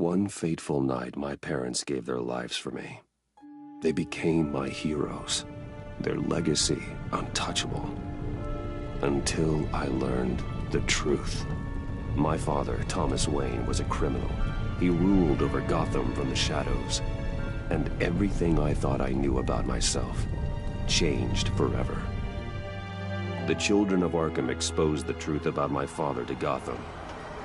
One fateful night, my parents gave their lives for me. They became my heroes, their legacy untouchable. Until I learned the truth. My father, Thomas Wayne, was a criminal. He ruled over Gotham from the shadows. And everything I thought I knew about myself changed forever. The children of Arkham exposed the truth about my father to Gotham.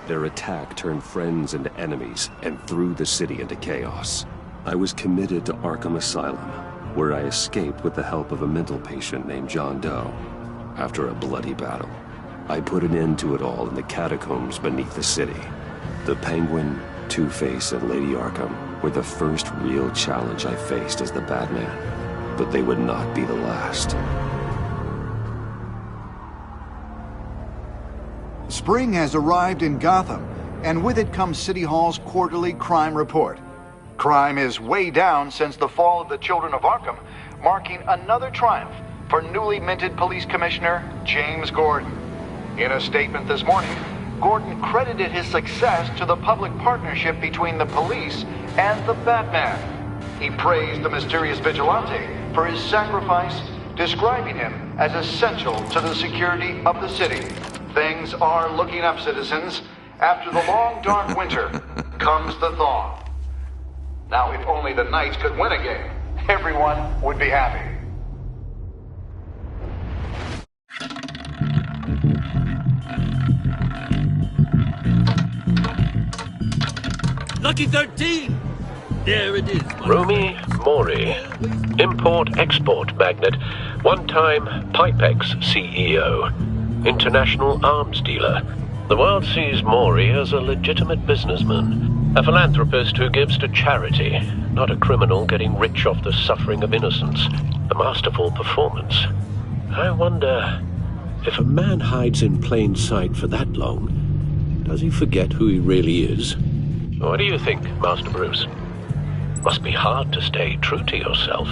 Their attack turned friends into enemies and threw the city into chaos. I was committed to Arkham Asylum, where I escaped with the help of a mental patient named John Doe. After a bloody battle, I put an end to it all in the catacombs beneath the city. The Penguin, Two-Face, and Lady Arkham were the first real challenge I faced as the Batman, but they would not be the last. Spring has arrived in Gotham, and with it comes City Hall's quarterly crime report. Crime is way down since the fall of the Children of Arkham, marking another triumph for newly minted Police Commissioner James Gordon. In a statement this morning, Gordon credited his success to the public partnership between the police and the Batman. He praised the mysterious vigilante for his sacrifice, describing him as essential to the security of the city. Things are looking up, citizens. After the long, dark winter comes the thaw. Now, if only the Knights could win a game, everyone would be happy. Lucky 13! There it is. Romy Mori, import-export magnate, one-time Pipex CEO, international arms dealer. The world sees Mori as a legitimate businessman, a philanthropist who gives to charity, not a criminal getting rich off the suffering of innocence. A masterful performance. I wonder, if a man hides in plain sight for that long, does he forget who he really is? What do you think, Master Bruce? Must be hard to stay true to yourself.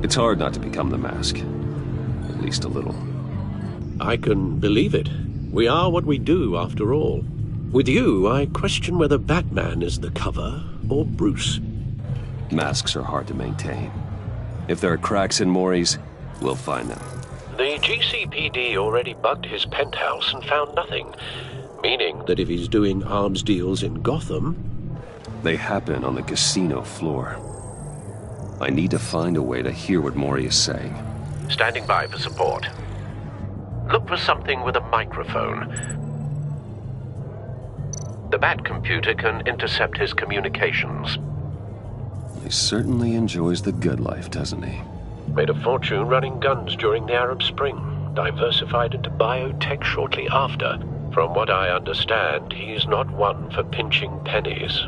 It's hard not to become the mask. At least a little. I can believe it. We are what we do, after all. With you, I question whether Batman is the cover or Bruce. Masks are hard to maintain. If there are cracks in Mori's, we'll find them. The GCPD already bugged his penthouse and found nothing, meaning that if he's doing arms deals in Gotham... They happen on the casino floor. I need to find a way to hear what Mori is saying. Standing by for support. Look for something with a microphone. The Bat computer can intercept his communications. He certainly enjoys the good life, doesn't he? Made a fortune running guns during the Arab Spring. Diversified into biotech shortly after. From what I understand, he's not one for pinching pennies.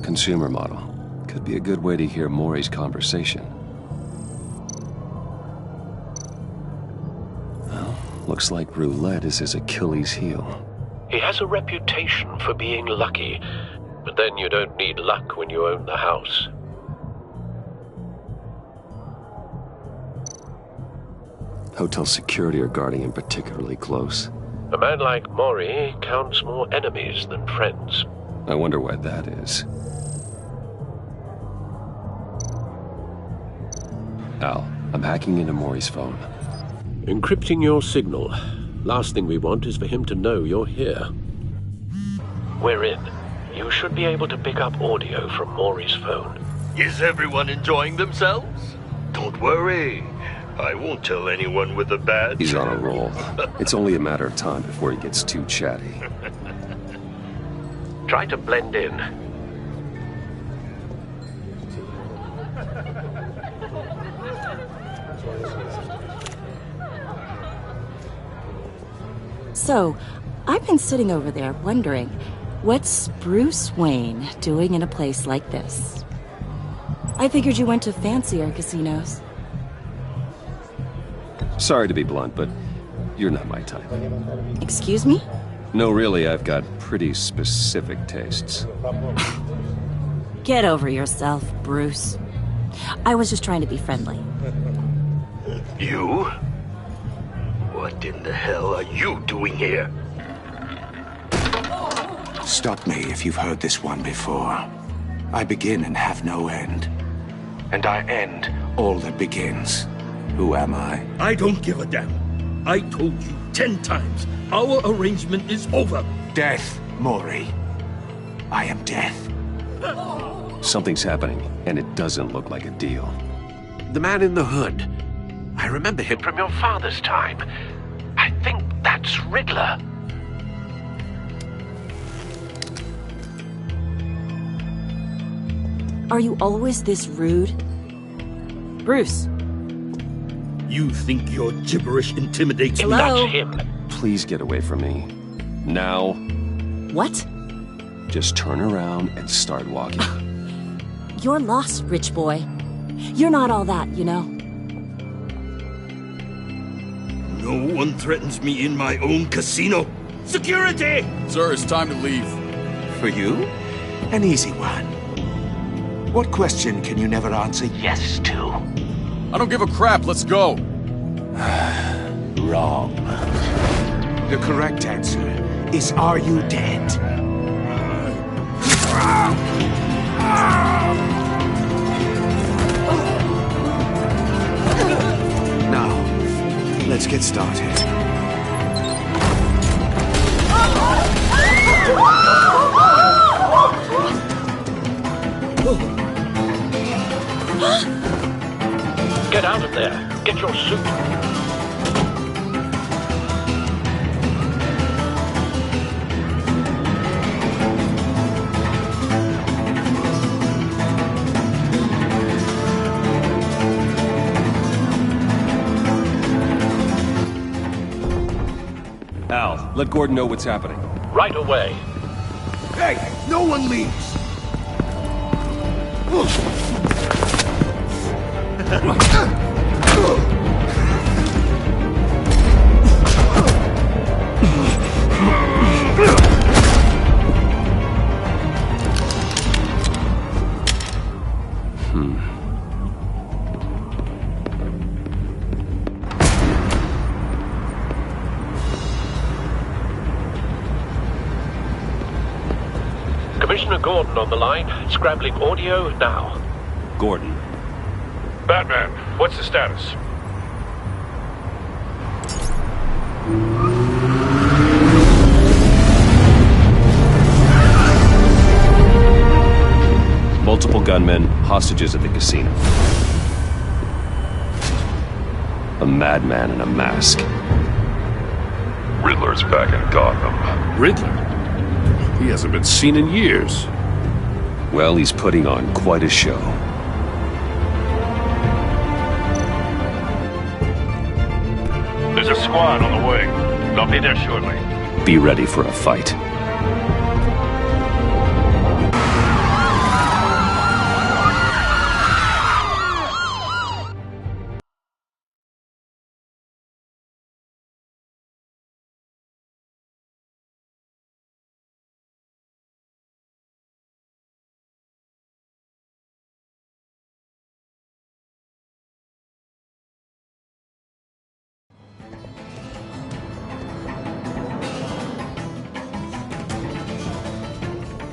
Consumer model. Could be a good way to hear Mori's conversation. Well, looks like roulette is his Achilles heel. He has a reputation for being lucky, but then you don't need luck when you own the house. Hotel security are guarding him particularly close. A man like Mori counts more enemies than friends. I wonder why that is. Al, I'm hacking into Mori's phone. Encrypting your signal. Last thing we want is for him to know you're here. We're in. You should be able to pick up audio from Mori's phone. Is everyone enjoying themselves? Don't worry. I won't tell anyone with a badge. He's on a roll. It's only a matter of time before he gets too chatty. Try to blend in. So, I've been sitting over there wondering, what's Bruce Wayne doing in a place like this? I figured you went to fancier casinos. Sorry to be blunt, but you're not my type. Excuse me? No, really, I've got pretty specific tastes. Get over yourself, Bruce. I was just trying to be friendly. You? What in the hell are you doing here? Stop me if you've heard this one before. I begin and have no end. And I end all that begins. Who am I? I don't give a damn. I told you 10 times. Our arrangement is over. Death, Mori. I am death. Something's happening, and it doesn't look like a deal. The man in the hood. I remember him from your father's time. I think that's Riddler. Are you always this rude? Bruce. You think your gibberish intimidates me? Hello? That's him. Please get away from me. Now. What? Just turn around and start walking. You're lost, rich boy. You're not all that, you know. No one threatens me in my own casino. Security! Sir, it's time to leave. For you? An easy one. What question can you never answer yes to? I don't give a crap, let's go. Wrong. The correct answer is, are you dead? Now, let's get started. Get out of there. Get your suit. Al, let Gordon know what's happening. Right away. Hey, no one leaves! Commissioner Gordon on the line. Scrambling audio now. Gordon. Batman, what's the status? Multiple gunmen, hostages at the casino. A madman in a mask. Riddler's back in Gotham. Riddler? He hasn't been seen in years. Well, he's putting on quite a show. There's a squad on the way. They'll be there shortly. Be ready for a fight.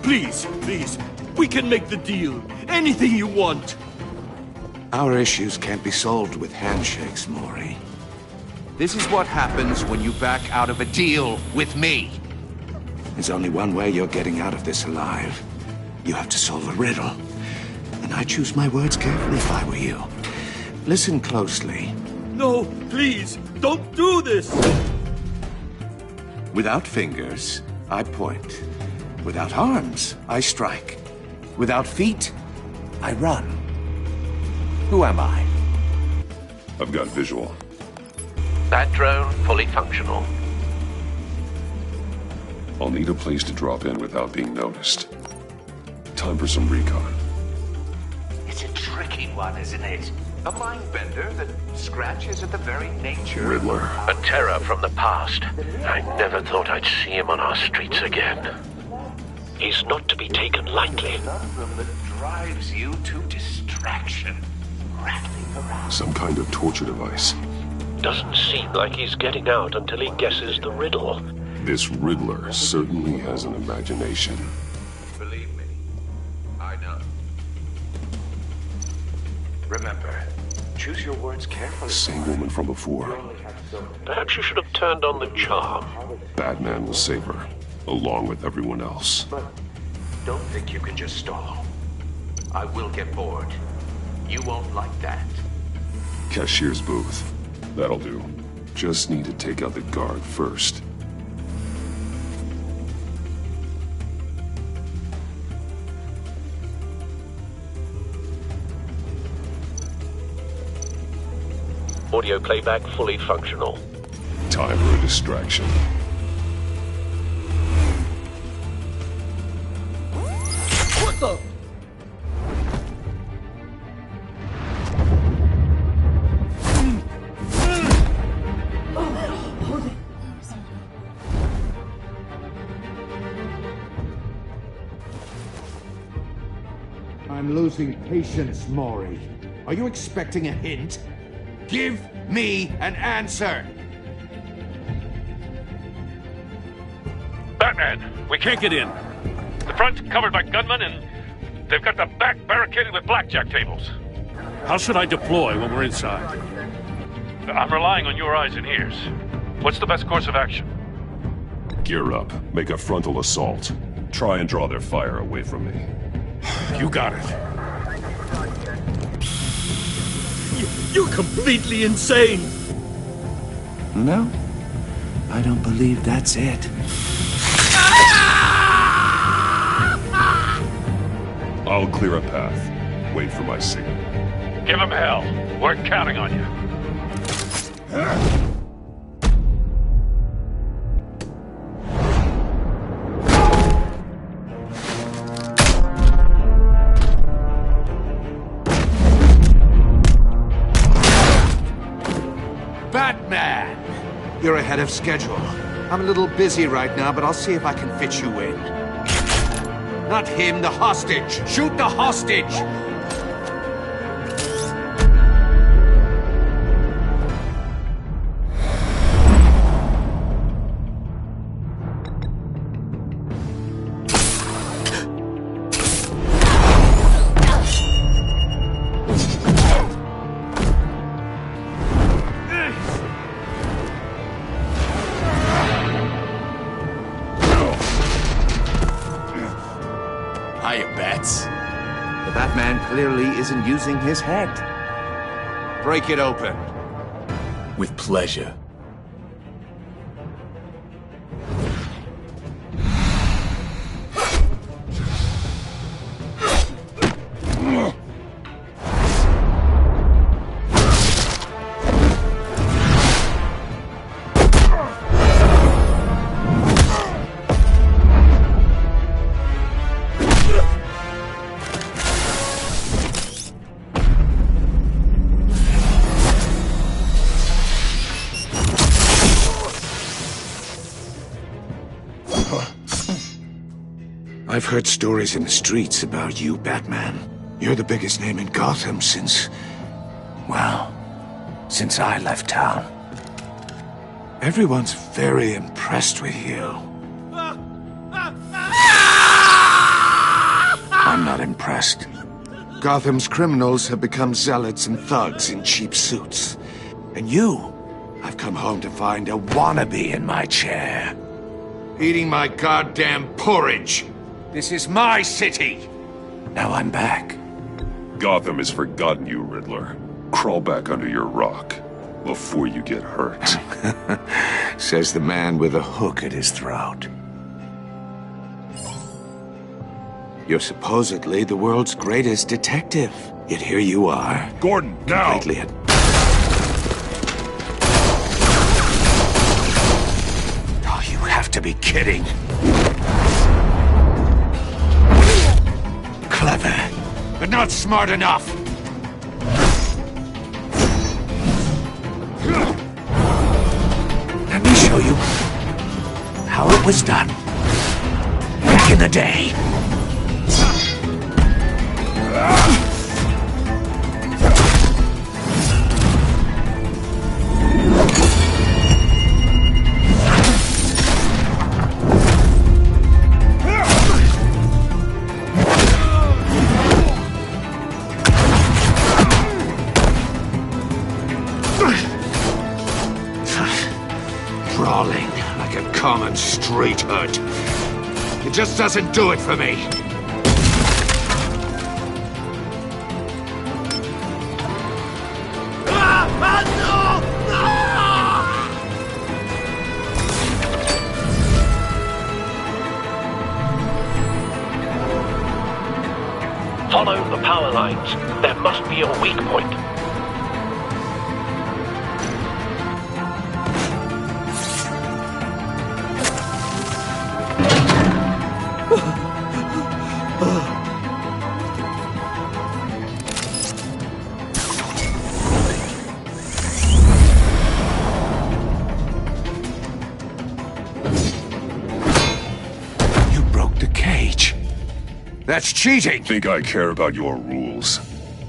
Please, please. We can make the deal. Anything you want. Our issues can't be solved with handshakes, Mori. This is what happens when you back out of a deal with me. There's only one way you're getting out of this alive. You have to solve a riddle. And I choose my words carefully if I were you. Listen closely. No, please, don't do this. Without fingers, I point. Without arms, I strike. Without feet, I run. Who am I? I've got visual. That drone fully functional. I'll need a place to drop in without being noticed. Time for some recon. It's a tricky one, isn't it? A mind bender that scratches at the very nature. Riddler. A terror from the past. I never thought I'd see him on our streets again. He's not to be taken lightly. Conundrum that drives you to distraction. Rattling around. Some kind of torture device. Doesn't seem like he's getting out until he guesses the riddle. This Riddler certainly has an imagination. Believe me, I know. Remember, choose your words carefully. Same woman from before. Perhaps you should have turned on the charm. Batman will save her, along with everyone else. But don't think you can just stall. I will get bored. You won't like that. Cashier's booth. That'll do. Just need to take out the guard first. Audio playback fully functional. Time for a distraction. What the? I'm losing patience, Maury. Are you expecting a hint? Give me an answer! Batman, we can't get in. The front's covered by gunmen, and they've got the back barricaded with blackjack tables. How should I deploy when we're inside? I'm relying on your eyes and ears. What's the best course of action? Gear up. Make a frontal assault. Try and draw their fire away from me. You got it. You're completely insane! No, I don't believe that's it. I'll clear a path. Wait for my signal. Give him hell. We're counting on you. Batman! You're ahead of schedule. I'm a little busy right now, but I'll see if I can fit you in. Not him, the hostage! Shoot the hostage! The Batman clearly isn't using his head. Break it open. With pleasure. I've heard stories in the streets about you, Batman. You're the biggest name in Gotham since... well, since I left town. Everyone's very impressed with you. I'm not impressed. Gotham's criminals have become zealots and thugs in cheap suits. And you, I've come home to find a wannabe in my chair. Eating my goddamn porridge. This is my city! Now I'm back. Gotham has forgotten you, Riddler. Crawl back under your rock before you get hurt. Says the man with a hook at his throat. You're supposedly the world's greatest detective. Yet here you are. Gordon, now! Completely Oh, you have to be kidding. Clever, but not smart enough. Let me show you how it was done back in the day. common street hood. It just doesn't do it for me. Follow the power lines. There must be a weak point. You broke the cage. That's cheating! Think I care about your rules?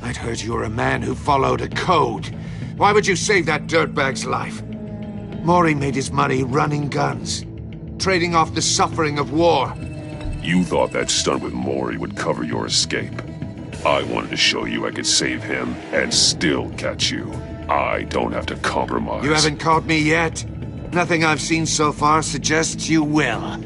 I'd heard you were a man who followed a code. Why would you save that dirtbag's life? Maury made his money running guns, trading off the suffering of war. You thought that stunt with Maury would cover your escape. I wanted to show you I could save him and still catch you. I don't have to compromise. You haven't caught me yet. Nothing I've seen so far suggests you will.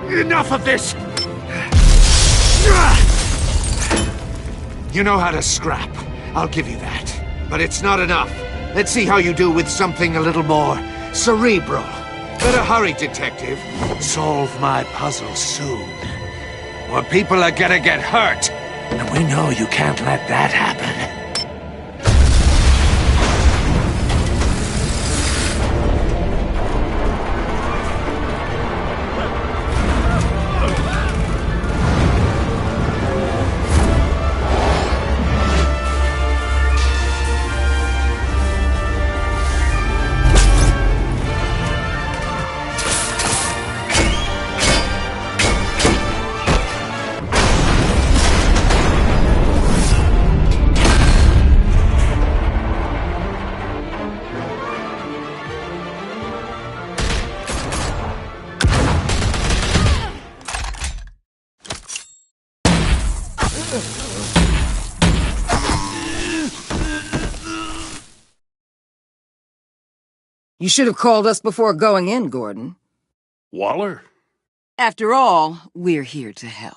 Enough of this! You know how to scrap. I'll give you that. But it's not enough. Let's see how you do with something a little more cerebral. Better hurry, detective. Solve my puzzle soon. Or people are gonna get hurt. And we know you can't let that happen. You should have called us before going in, Gordon. Waller? After all, we're here to help.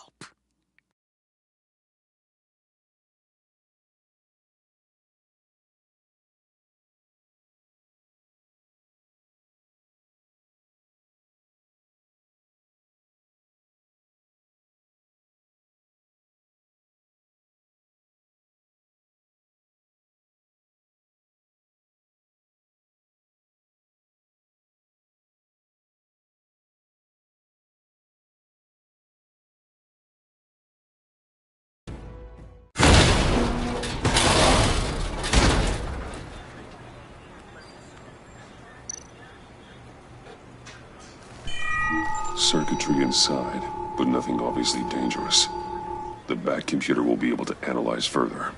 Circuitry inside, but nothing obviously dangerous. The back computer will be able to analyze further.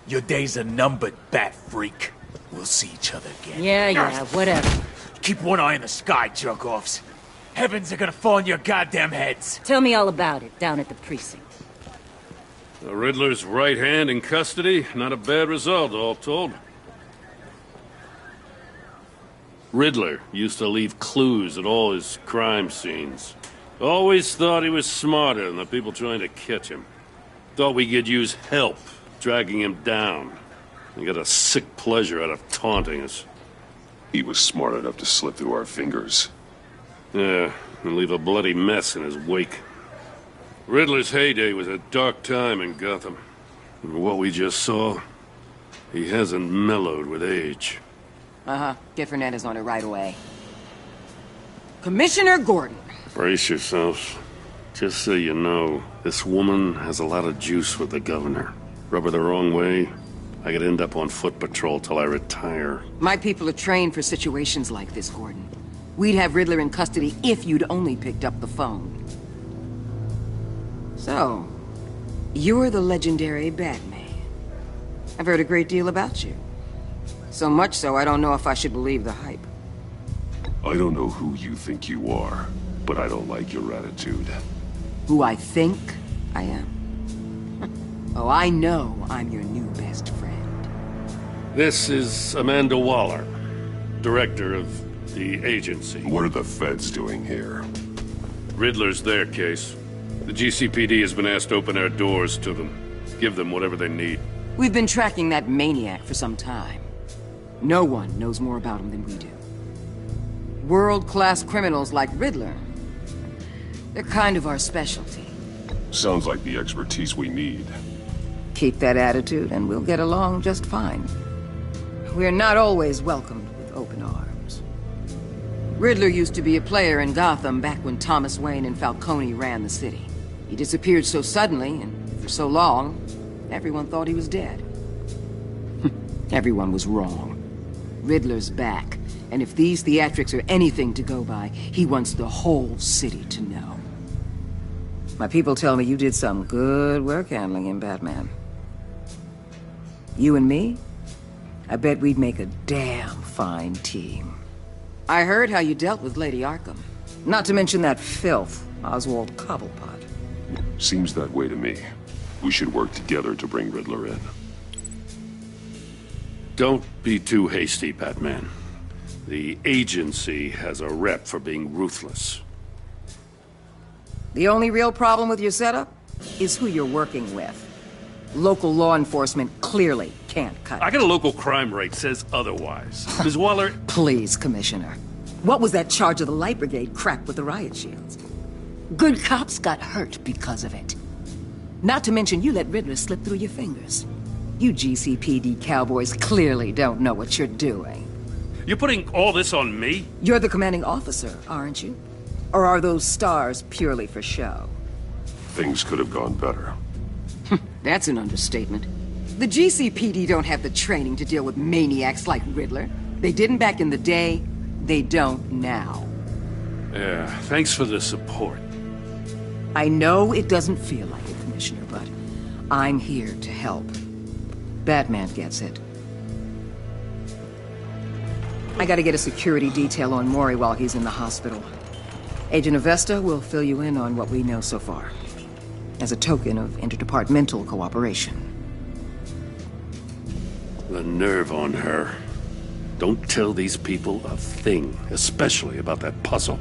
Your days are numbered, bat freak. We'll see each other again. Yeah, whatever. Keep one eye in the sky, jerk-offs. Heavens are gonna fall on your goddamn heads. Tell me all about it, down at the precinct. The Riddler's right hand in custody. Not a bad result, all told. Riddler used to leave clues at all his crime scenes. Always thought he was smarter than the people trying to catch him. Thought we could use help, dragging him down. He got a sick pleasure out of taunting us. He was smart enough to slip through our fingers. Yeah, and leave a bloody mess in his wake. Riddler's heyday was a dark time in Gotham. And what we just saw, he hasn't mellowed with age. Uh-huh. Get Fernandez on it right away. Commissioner Gordon. Brace yourselves. Just so you know, this woman has a lot of juice with the governor. Rub her the wrong way, I could end up on foot patrol till I retire. My people are trained for situations like this, Gordon. We'd have Riddler in custody if you'd only picked up the phone. So, you're the legendary Batman. I've heard a great deal about you. So much so, I don't know if I should believe the hype. I don't know who you think you are, but I don't like your attitude. Who I think I am? Oh, I know I'm your new best friend. This is Amanda Waller, director of the agency. What are the feds doing here? Riddler's their case. The GCPD has been asked to open our doors to them. Give them whatever they need. We've been tracking that maniac for some time. No one knows more about him than we do. World-class criminals like Riddler. They're kind of our specialty. Sounds like the expertise we need. Keep that attitude and we'll get along just fine. We're not always welcomed with open arms. Riddler used to be a player in Gotham back when Thomas Wayne and Falcone ran the city. He disappeared so suddenly and for so long, everyone thought he was dead. Everyone was wrong. Riddler's back, and if these theatrics are anything to go by, he wants the whole city to know. My people tell me you did some good work handling him, Batman. You and me? I bet we'd make a damn fine team. I heard how you dealt with Lady Arkham. Not to mention that filth, Oswald Cobblepot. Seems that way to me. We should work together to bring Riddler in. Don't be too hasty, Batman. The agency has a rep for being ruthless. The only real problem with your setup is who you're working with. Local law enforcement clearly can't cut it. I got a local crime rate says otherwise. Ms. Waller... Please, Commissioner. What was that charge of the Light Brigade cracked with the riot shields? Good cops got hurt because of it. Not to mention you let Riddler slip through your fingers. You GCPD cowboys clearly don't know what you're doing. You're putting all this on me? You're the commanding officer, aren't you? Or are those stars purely for show? Things could have gone better. That's an understatement. The GCPD don't have the training to deal with maniacs like Riddler. They didn't back in the day, they don't now. Yeah, thanks for the support. I know it doesn't feel like it, Commissioner, but I'm here to help. Batman gets it. I gotta get a security detail on Mori while he's in the hospital. Agent Avesta will fill you in on what we know so far, as a token of interdepartmental cooperation. The nerve on her. Don't tell these people a thing, especially about that puzzle.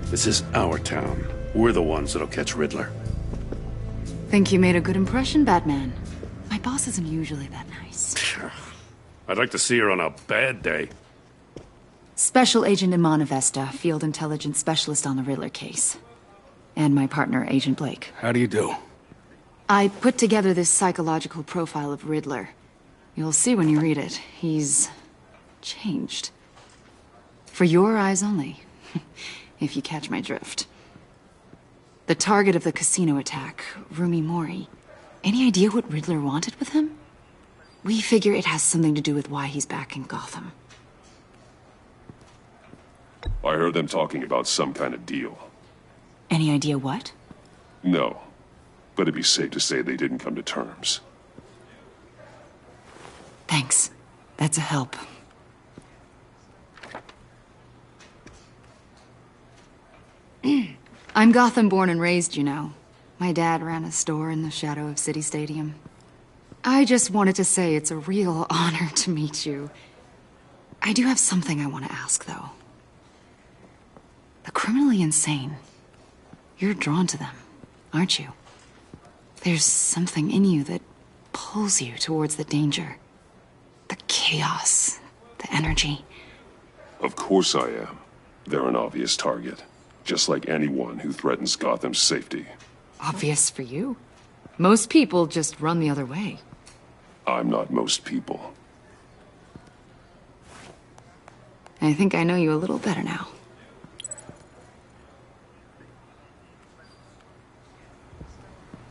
This is our town. We're the ones that'll catch Riddler. Think you made a good impression, Batman? My boss isn't usually that nice. I'd like to see her on a bad day. Special Agent Iman Avesta, Field Intelligence Specialist on the Riddler case. And my partner, Agent Blake. How do you do? I put together this psychological profile of Riddler. You'll see when you read it. He's changed. For your eyes only, if you catch my drift. The target of the casino attack, Rumi Mori. Any idea what Riddler wanted with him? We figure it has something to do with why he's back in Gotham. I heard them talking about some kind of deal. Any idea what? No, but it'd be safe to say they didn't come to terms. Thanks. That's a help. I'm Gotham born and raised, you know. My dad ran a store in the shadow of City Stadium. I just wanted to say it's a real honor to meet you. I do have something I want to ask, though. The criminally insane. You're drawn to them, aren't you? There's something in you that pulls you towards the danger. The chaos, the energy. Of course I am. They're an obvious target. just like anyone who threatens Gotham's safety. Obvious for you. Most people just run the other way. I'm not most people. I think I know you a little better now.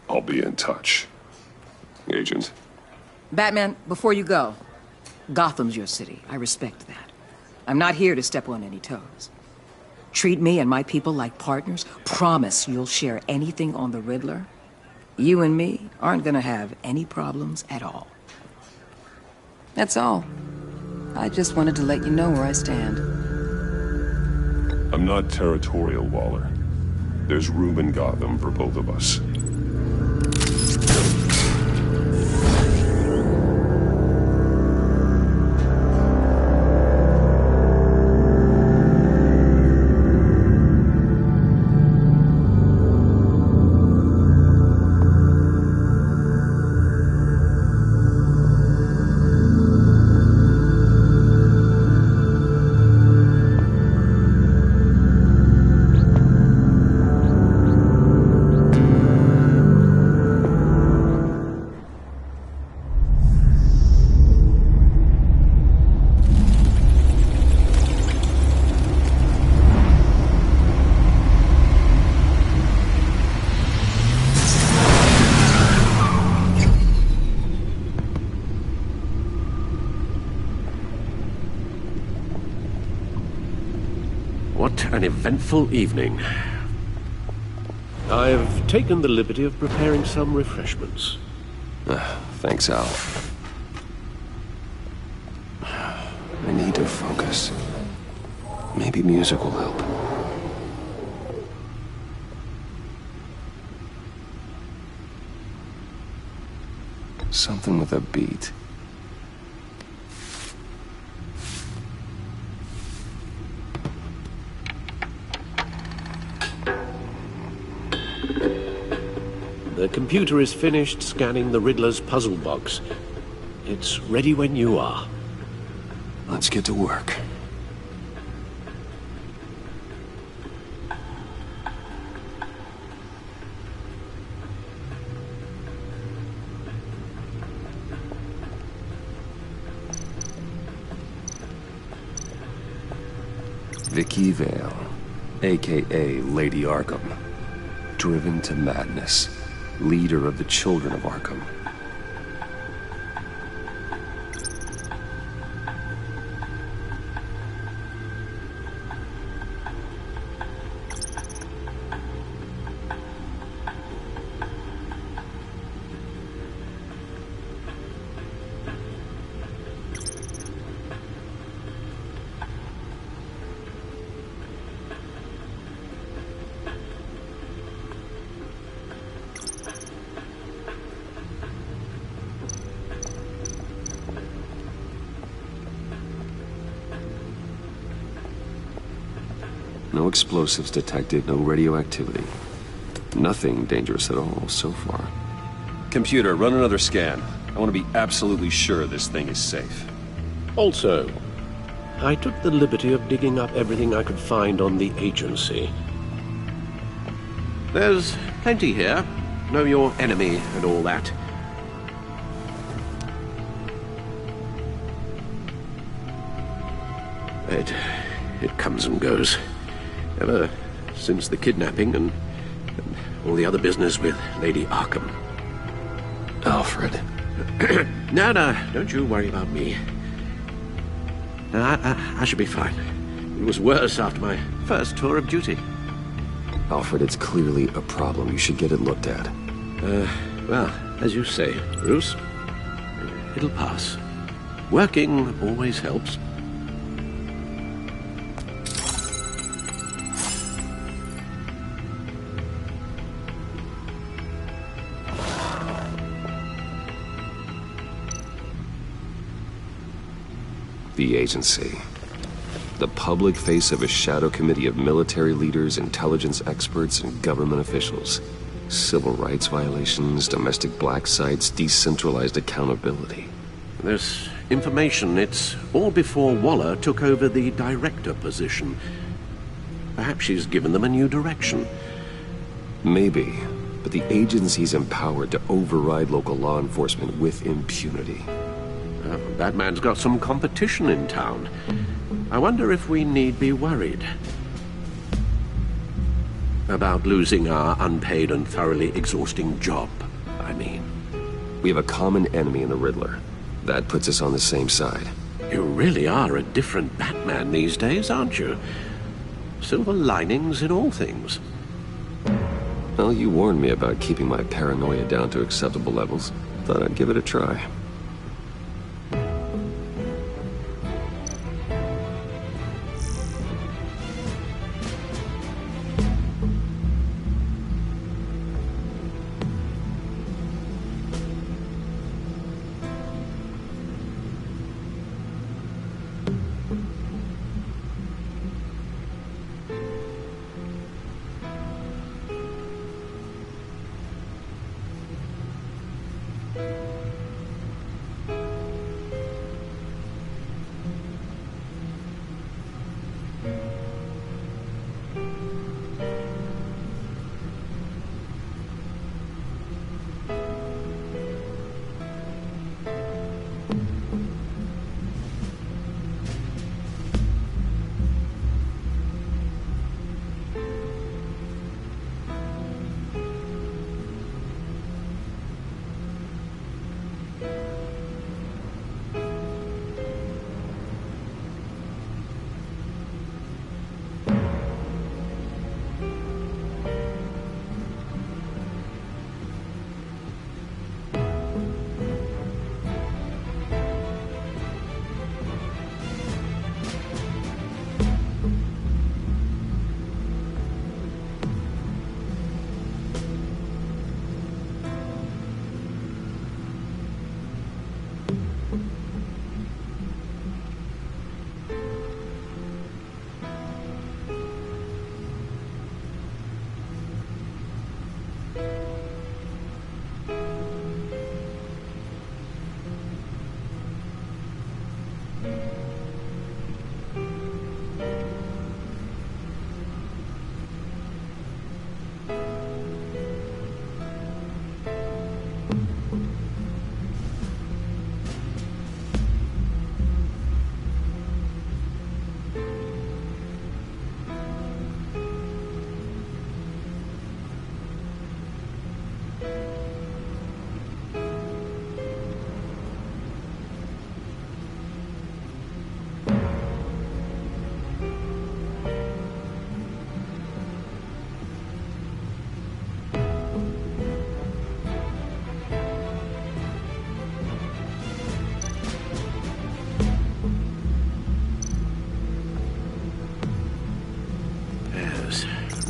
I'll be in touch. Agent. Batman, before you go, Gotham's your city. I respect that. I'm not here to step on any toes. Treat me and my people like partners. Promise you'll share anything on the Riddler. You and me aren't gonna have any problems at all. That's all. I just wanted to let you know where I stand. I'm not territorial, Waller. There's room in Gotham for both of us. What an eventful evening. I've taken the liberty of preparing some refreshments. Thanks, Al. I need to focus. Maybe music will help. Something with a beat. The computer is finished scanning the Riddler's puzzle box. It's ready when you are. Let's get to work. Vicky Vale, a.k.a. Lady Arkham. Driven to madness. Leader of the Children of Arkham. No explosives detected, no radioactivity. Nothing dangerous at all so far. Computer, run another scan. I want to be absolutely sure this thing is safe. Also, I took the liberty of digging up everything I could find on the agency. There's plenty here. Know your enemy and all that. It comes and goes. Ever since the kidnapping and all the other business with Lady Arkham. Alfred. No, don't you worry about me. No, I should be fine. It was worse after my first tour of duty. Alfred, it's clearly a problem. You should get it looked at. Well, as you say, Bruce, it'll pass. Working always helps. The agency. The public face of a shadow committee of military leaders, intelligence experts, and government officials. Civil rights violations, domestic black sites, decentralized accountability. This information, it's all before Waller took over the director position. Perhaps she's given them a new direction. Maybe, but the agency's empowered to override local law enforcement with impunity. Batman's got some competition in town. I wonder if we need be worried about losing our unpaid and thoroughly exhausting job, I mean. We have a common enemy in the Riddler. That puts us on the same side. You really are a different Batman these days, aren't you? Silver linings in all things. Well, you warned me about keeping my paranoia down to acceptable levels. Thought I'd give it a try.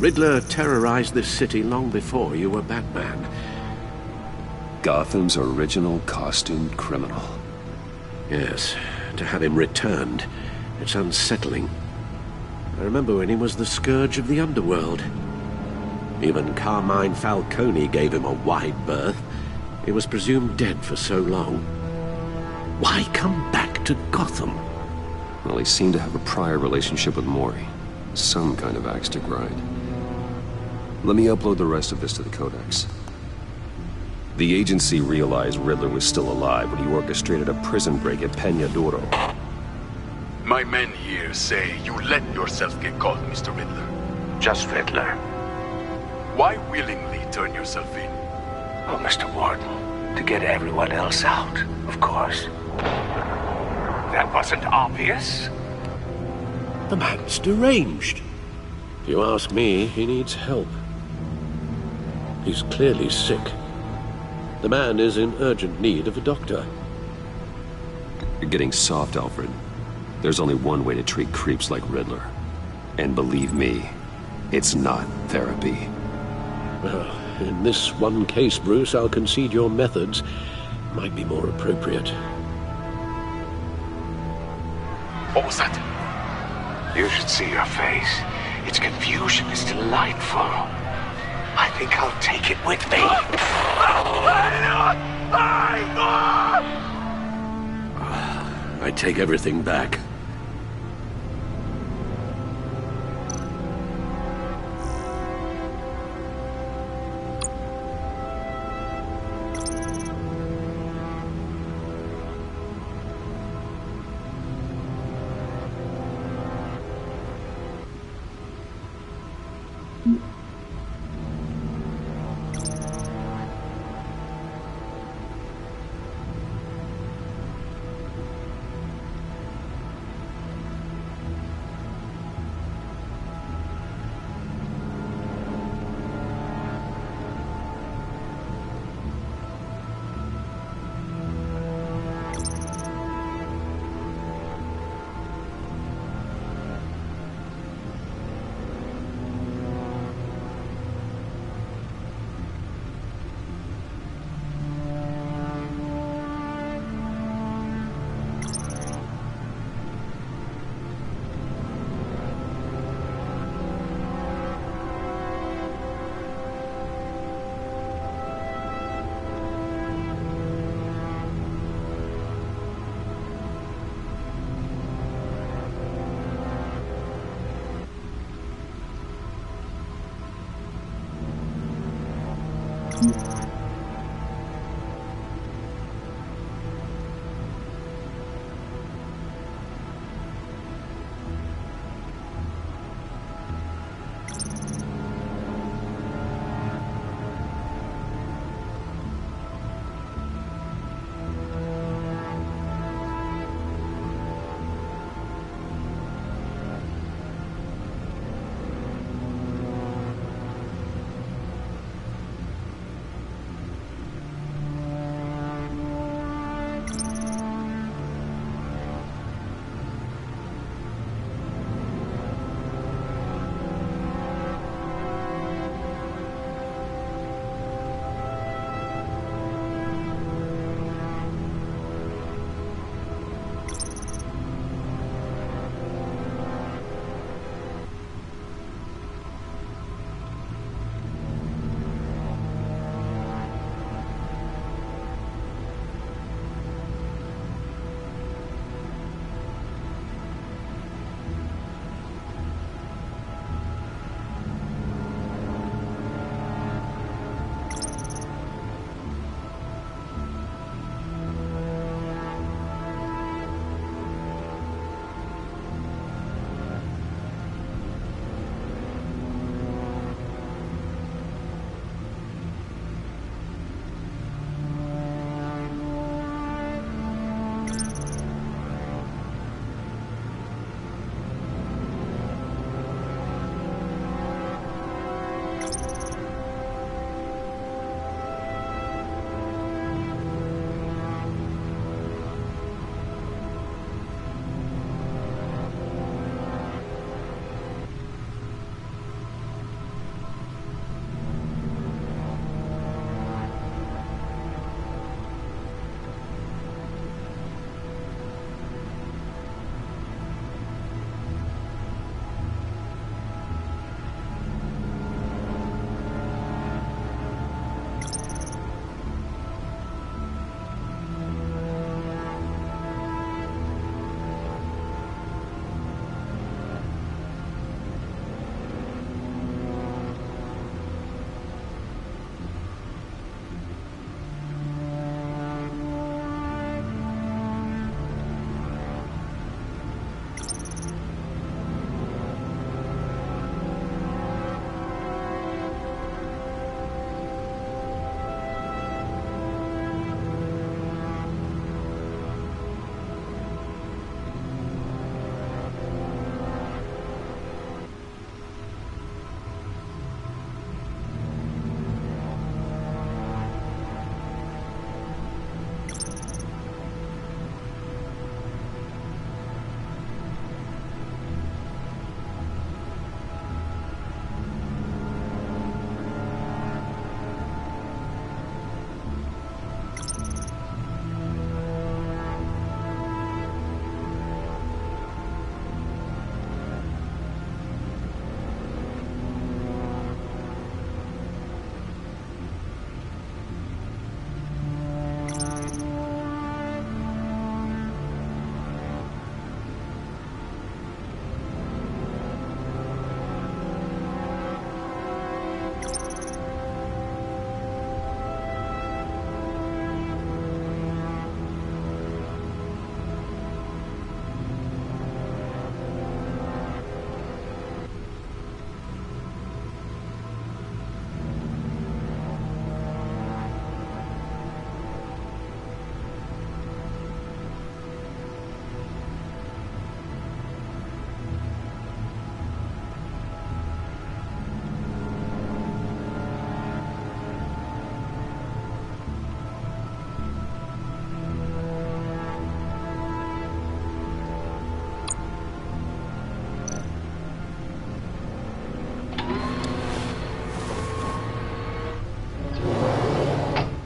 Riddler terrorized this city long before you were Batman. Gotham's original costumed criminal. Yes, to have him returned, it's unsettling. I remember when he was the scourge of the underworld. Even Carmine Falcone gave him a wide berth. He was presumed dead for so long. Why come back to Gotham? Well, he seemed to have a prior relationship with Mori. Some kind of axe to grind. Let me upload the rest of this to the Codex. The agency realized Riddler was still alive when he orchestrated a prison break at Peña Duro. My men here say you let yourself get caught, Mr. Riddler. Just Riddler. Why willingly turn yourself in? Oh, Mr. Warden, to get everyone else out, of course. That wasn't obvious. The man's deranged. If you ask me, he needs help. He's clearly sick. The man is in urgent need of a doctor. You're getting soft, Alfred. There's only one way to treat creeps like Riddler. And believe me, it's not therapy. Well, in this one case, Bruce, I'll concede your methods might be more appropriate. What was that? You should see your face. Its confusion is delightful. I think I'll take it with me. I take everything back.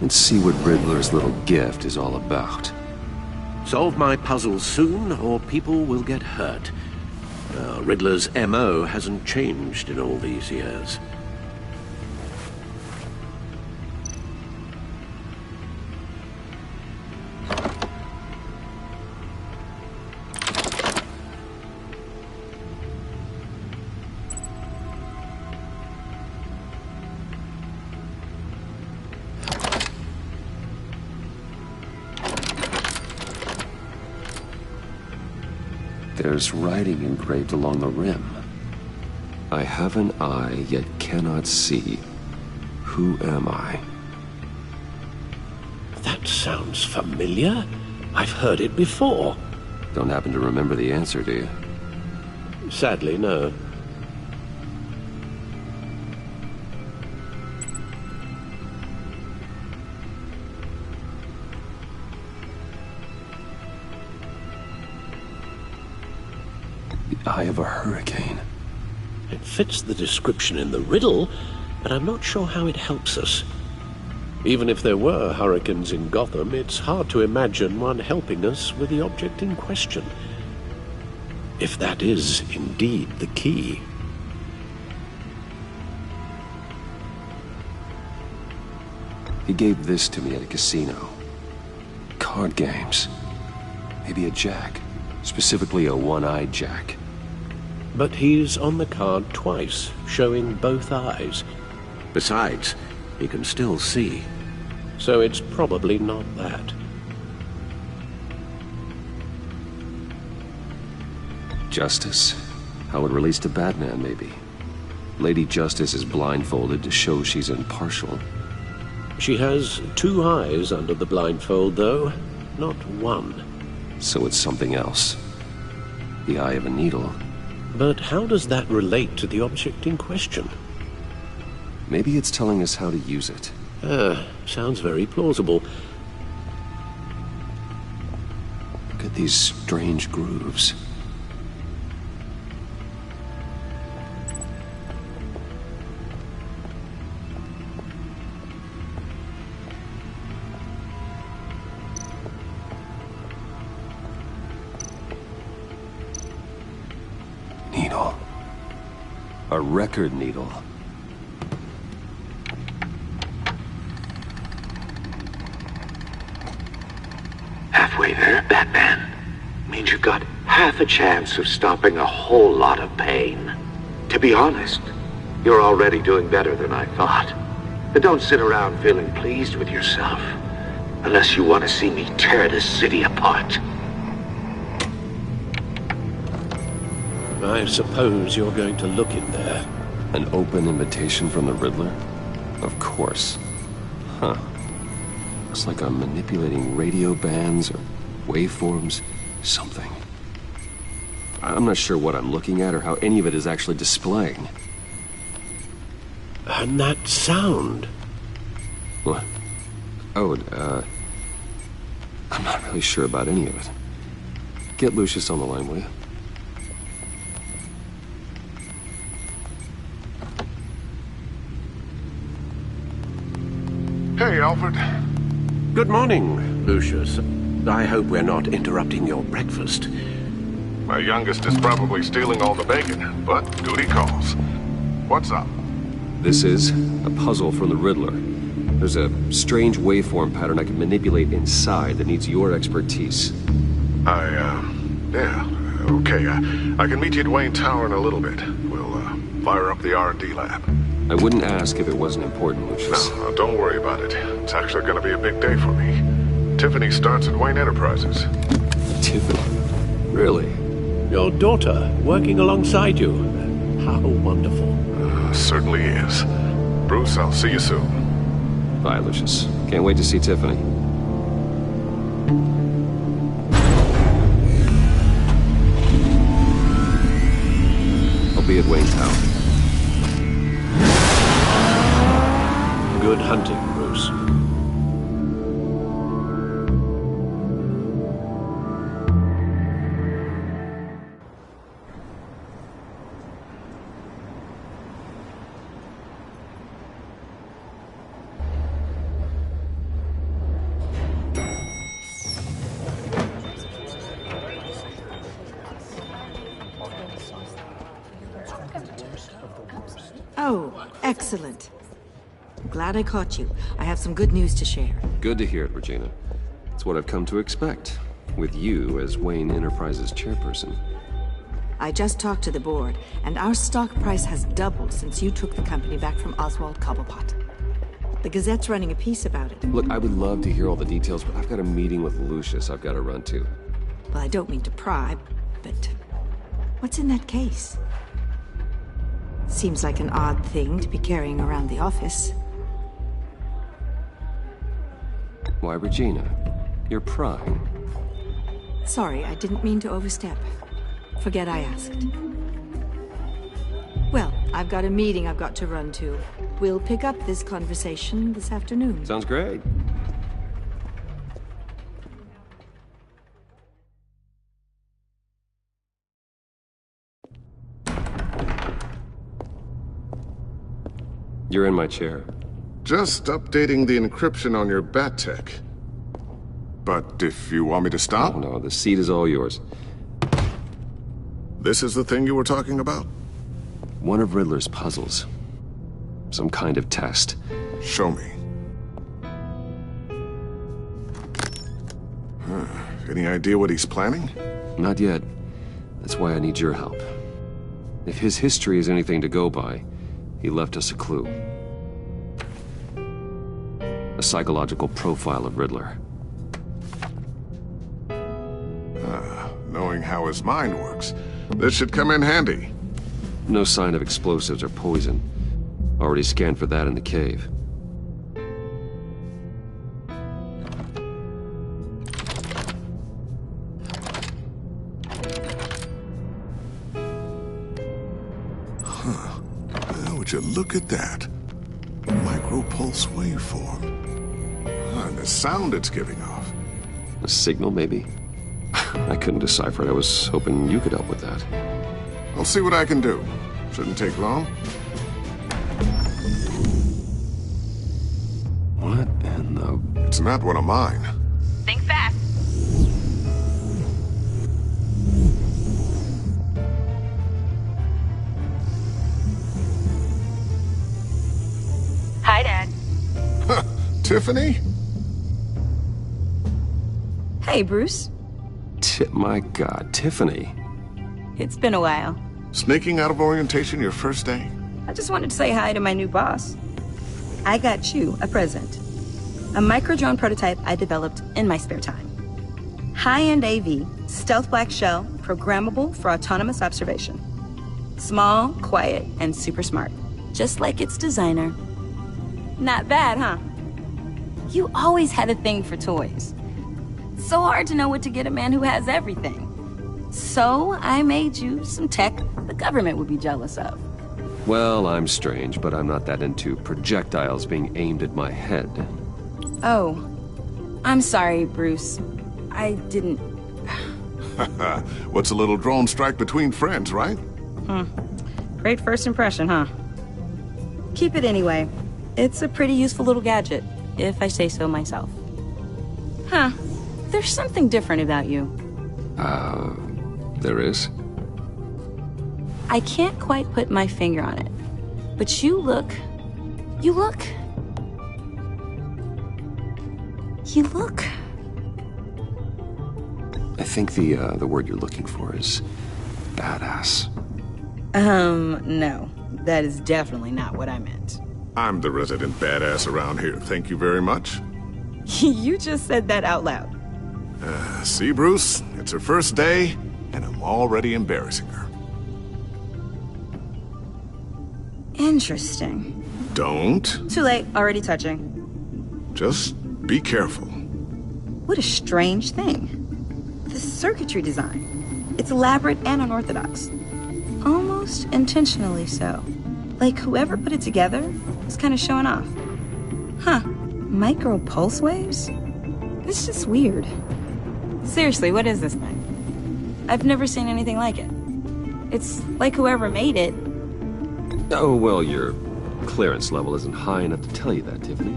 and see what Riddler's little gift is all about. Solve my puzzles soon, or people will get hurt. Riddler's MO hasn't changed in all these years. There's writing engraved along the rim. I have an eye, yet cannot see. Who am I? That sounds familiar. I've heard it before. Don't happen to remember the answer, do you? Sadly, no. The eye of a hurricane. It fits the description in the riddle, but I'm not sure how it helps us. Even if there were hurricanes in Gotham, it's hard to imagine one helping us with the object in question. If that is indeed the key. He gave this to me at a casino. Card games. Maybe a jack. Specifically a one-eyed jack. But he's on the card twice, showing both eyes. Besides, he can still see. So it's probably not that. Justice? How it relates to Batman, maybe. Lady Justice is blindfolded to show she's impartial. She has two eyes under the blindfold, though, not one. So it's something else. The eye of a needle. But how does that relate to the object in question? Maybe it's telling us how to use it. Sounds very plausible. Look at these strange grooves. Needle. A record needle. Halfway there, Batman. Means you've got half a chance of stopping a whole lot of pain. To be honest, you're already doing better than I thought. But don't sit around feeling pleased with yourself. Unless you want to see me tear this city apart. I suppose you're going to look in there. An open invitation from the Riddler? Of course. Huh. Looks like I'm manipulating radio bands or waveforms, something. I'm not sure what I'm looking at or how any of it is actually displaying. And that sound? What? Oh, I'm not really sure about any of it. Get Lucius on the line, will you? Hey, Alfred. Good morning, Lucius. I hope we're not interrupting your breakfast. My youngest is probably stealing all the bacon, but duty calls. What's up? This is a puzzle from the Riddler. There's a strange waveform pattern I can manipulate inside that needs your expertise. Yeah, okay. I can meet you at Wayne Tower in a little bit. We'll, fire up the R&D lab. I wouldn't ask if it wasn't important, Lucius. No, don't worry about it. It's actually gonna be a big day for me. Tiffany starts at Wayne Enterprises. Tiffany? Really? Your daughter, working alongside you. How wonderful. Certainly is. Bruce, I'll see you soon. Bye, Lucius. Can't wait to see Tiffany. I'll be at Wayne Tower. Good hunting, Bruce. Excellent. Glad I caught you. I have some good news to share. Good to hear it, Regina. It's what I've come to expect, with you as Wayne Enterprises chairperson. I just talked to the board, and our stock price has doubled since you took the company back from Oswald Cobblepot. The Gazette's running a piece about it. Look, I would love to hear all the details, but I've got a meeting with Lucius I've got to run to. Well, I don't mean to pry, but what's in that case? Seems like an odd thing to be carrying around the office. Why, Regina? You're prying. Sorry, I didn't mean to overstep. Forget I asked. Well, I've got a meeting I've got to run to. We'll pick up this conversation this afternoon. Sounds great. You're in my chair. Just updating the encryption on your bat tech. But if you want me to stop? Oh, no, the seat is all yours. This is the thing you were talking about? One of Riddler's puzzles. Some kind of test. Show me. Any idea what he's planning? Not yet. That's why I need your help. If his history is anything to go by, he left us a clue. A psychological profile of Riddler. Knowing how his mind works, this should come in handy. No sign of explosives or poison. Already scanned for that in the cave. Would you look at that? A micro-pulse waveform. And the sound it's giving off. A signal, maybe? I couldn't decipher it. I was hoping you could help with that. I'll see what I can do. Shouldn't take long. What in the... It's not one of mine. Think fast. Hi, Dad. Tiffany? Hey, Bruce. My God, Tiffany. It's been a while. Sneaking out of orientation your first day? I just wanted to say hi to my new boss. I got you a present. A micro-drone prototype I developed in my spare time. High-end AV, stealth black shell, programmable for autonomous observation. Small, quiet, and super smart. Just like its designer. Not bad, huh? You always had a thing for toys. So hard to know what to get a man who has everything. So I made you some tech the government would be jealous of. Well, I'm strange, but I'm not that into projectiles being aimed at my head. Oh, I'm sorry, Bruce. I didn't... What's a little drone strike between friends, right? Great first impression, huh? Keep it anyway. It's a pretty useful little gadget, if I say so myself. Huh. There's something different about you. There is? I can't quite put my finger on it, but you look... I think the word you're looking for is badass. No. That is definitely not what I meant. I'm the resident badass around here. Thank you very much. You just said that out loud. See, Bruce? It's her first day, and I'm already embarrassing her. Interesting. Don't. Too late. Already touching. Just be careful. What a strange thing. The circuitry design. It's elaborate and unorthodox. Almost intentionally so. Like whoever put it together was kind of showing off. Huh. Micro pulse waves? It's just weird. Seriously, what is this thing? I've never seen anything like it. It's like whoever made it. Oh, well, your clearance level isn't high enough to tell you that, Tiffany.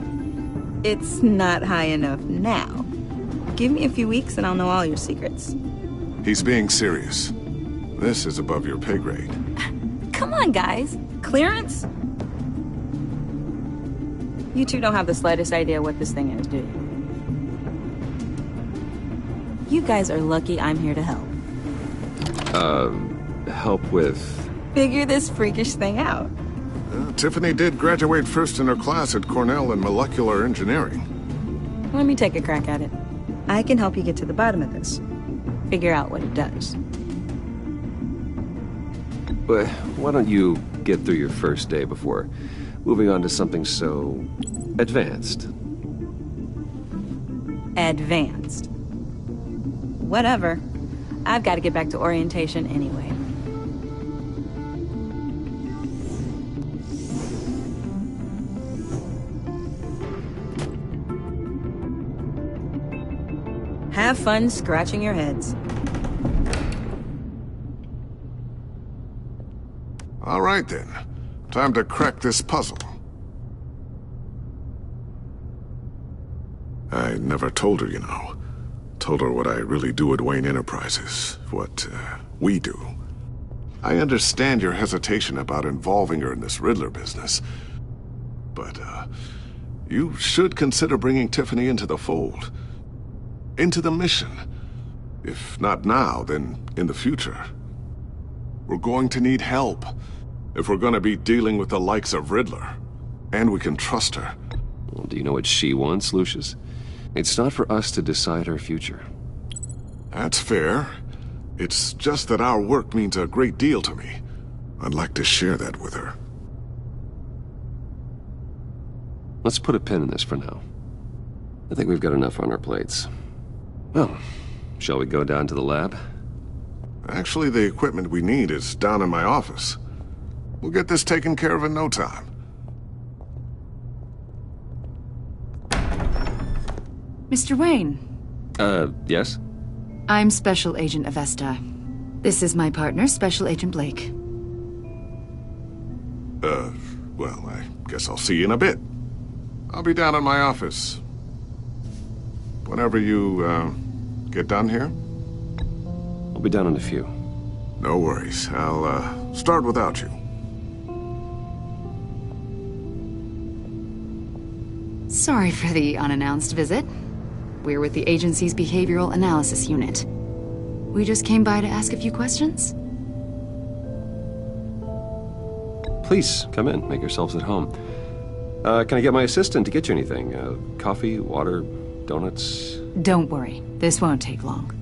It's not high enough now. Give me a few weeks and I'll know all your secrets. He's being serious. This is above your pay grade. Come on, guys. Clearance? You two don't have the slightest idea what this thing is, do you? You guys are lucky I'm here to help. Help with... Figure this freakish thing out. Tiffany did graduate first in her class at Cornell in molecular engineering. Let me take a crack at it. I can help you get to the bottom of this. Figure out what it does. But why don't you get through your first day before moving on to something so... advanced? Advanced. Whatever. I've got to get back to orientation anyway. Have fun scratching your heads. All right, then. Time to crack this puzzle. I never told her, you know. Told her what I really do at Wayne Enterprises. What, we do. I understand your hesitation about involving her in this Riddler business. But, you should consider bringing Tiffany into the fold. Into the mission. If not now, then in the future. We're going to need help if we're going to be dealing with the likes of Riddler. And we can trust her. Well, do you know what she wants, Lucius? It's not for us to decide her future. That's fair. It's just that our work means a great deal to me. I'd like to share that with her. Let's put a pin in this for now. I think we've got enough on our plates. Well, shall we go down to the lab? Actually, the equipment we need is down in my office. We'll get this taken care of in no time. Mr. Wayne. Yes? I'm Special Agent Avesta. This is my partner, Special Agent Blake. Well, I guess I'll see you in a bit. I'll be down in my office. Whenever you, get done here? I'll be down in a few. No worries. I'll, start without you. Sorry for the unannounced visit. We're with the agency's Behavioral Analysis Unit. We just came by to ask a few questions. Please, come in. Make yourselves at home. Can I get my assistant to get you anything? Coffee, water, donuts? Don't worry. This won't take long.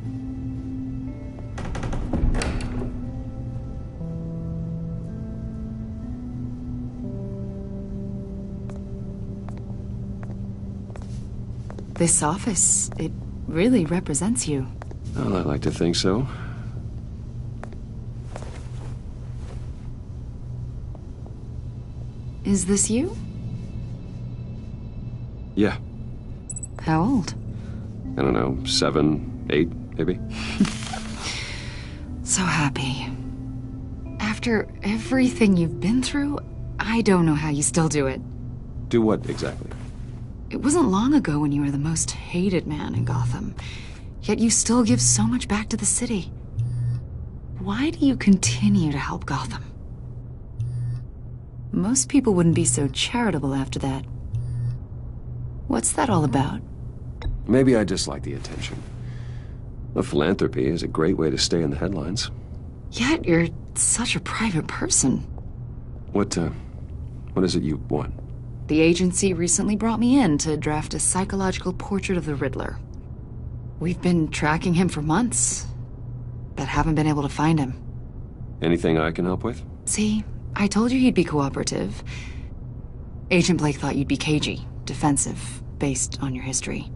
This office, it really represents you. Well, I like to think so. Is this you? Yeah. How old? I don't know, 7, 8, maybe? So happy. After everything you've been through, I don't know how you still do it. Do what, exactly? It wasn't long ago when you were the most hated man in Gotham, yet you still give so much back to the city. Why do you continue to help Gotham? Most people wouldn't be so charitable after that. What's that all about? Maybe I just like the attention. The philanthropy is a great way to stay in the headlines. Yet you're such a private person. What is it you want? The agency recently brought me in to draft a psychological portrait of the Riddler. We've been tracking him for months, but haven't been able to find him. Anything I can help with? See, I told you he'd be cooperative. Agent Blake thought you'd be cagey, defensive, based on your history.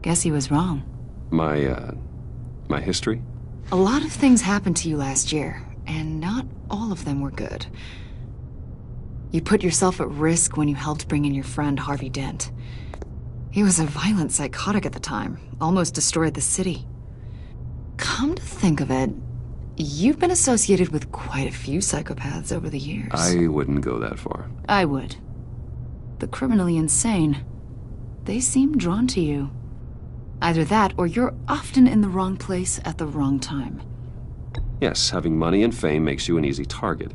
Guess he was wrong. My history? A lot of things happened to you last year, and not all of them were good. You put yourself at risk when you helped bring in your friend Harvey Dent. He was a violent psychotic at the time, almost destroyed the city. Come to think of it, you've been associated with quite a few psychopaths over the years. I wouldn't go that far. I would. The criminally insane, they seem drawn to you. Either that, or you're often in the wrong place at the wrong time. Yes, having money and fame makes you an easy target.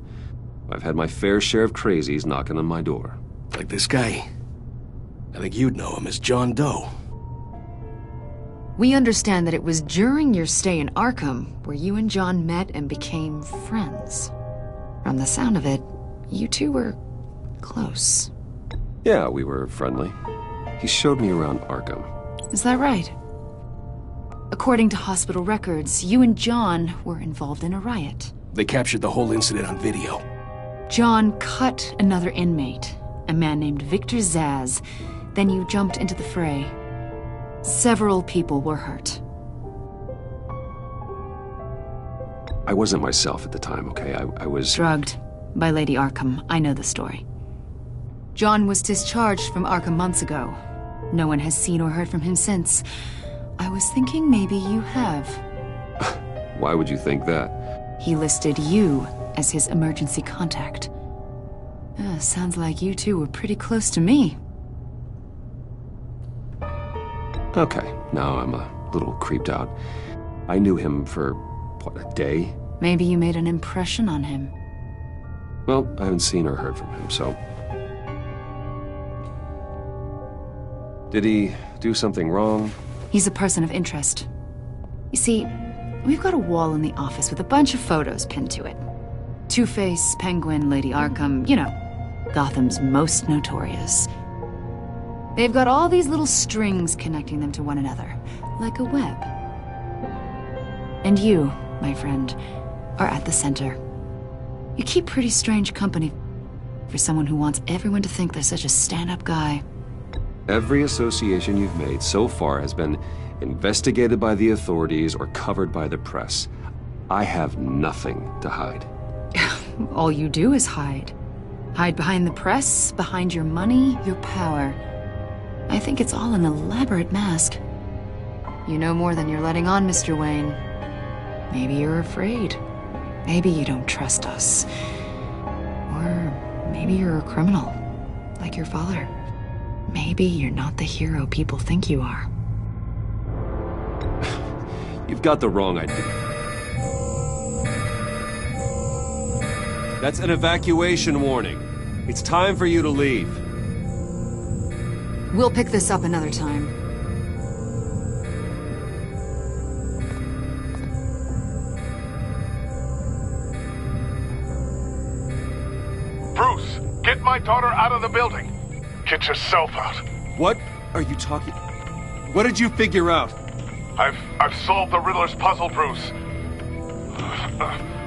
I've had my fair share of crazies knocking on my door. Like this guy. I think you'd know him as John Doe. We understand that it was during your stay in Arkham where you and John met and became friends. From the sound of it, you two were close. Yeah, we were friendly. He showed me around Arkham. Is that right? According to hospital records, you and John were involved in a riot. They captured the whole incident on video. John cut another inmate, a man named Victor Zaz. Then you jumped into the fray. Several people were hurt. I wasn't myself at the time, okay? I was... drugged by Lady Arkham. I know the story. John was discharged from Arkham months ago. No one has seen or heard from him since. I was thinking maybe you have. Why would you think that? He listed you as his emergency contact. Sounds like you two were pretty close to me. Okay, now I'm a little creeped out. I knew him for, what, a day? Maybe you made an impression on him. Well, I haven't seen or heard from him, so... Did he do something wrong? He's a person of interest. You see, we've got a wall in the office with a bunch of photos pinned to it. Two-Face, Penguin, Lady Arkham, you know, Gotham's most notorious. They've got all these little strings connecting them to one another, like a web. And you, my friend, are at the center. You keep pretty strange company for someone who wants everyone to think they're such a stand-up guy. Every association you've made so far has been investigated by the authorities or covered by the press. I have nothing to hide. All you do is hide. Hide behind the press, behind your money, your power. I think it's all an elaborate mask. You know more than you're letting on, Mr. Wayne. Maybe you're afraid. Maybe you don't trust us. Or maybe you're a criminal, like your father. Maybe you're not the hero people think you are. You've got the wrong idea. That's an evacuation warning. It's time for you to leave. We'll pick this up another time. Bruce, get my daughter out of the building. Get yourself out. What are you talking... What did you figure out? I've solved the Riddler's puzzle, Bruce.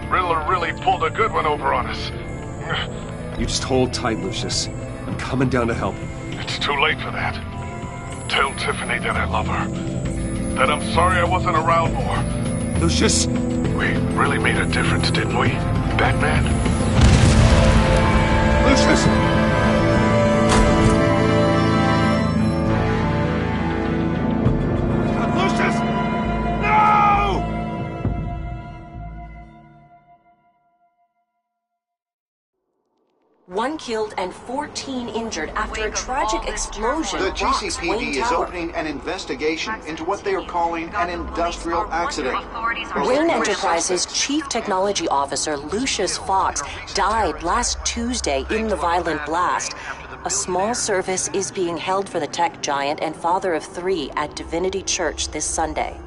Riddler really pulled a good one over on us. You just hold tight, Lucius. I'm coming down to help. It's too late for that. Tell Tiffany that I love her. That I'm sorry I wasn't around more. Lucius! We really made a difference, didn't we, Batman? Lucius! One killed and 14 injured after a tragic explosion. The GCPD is opening an investigation into what they are calling an industrial accident. Wayne Enterprises' chief technology officer, Lucius Fox, died last Tuesday in the violent blast. A small service is being held for the tech giant and father of 3 at Divinity Church this Sunday.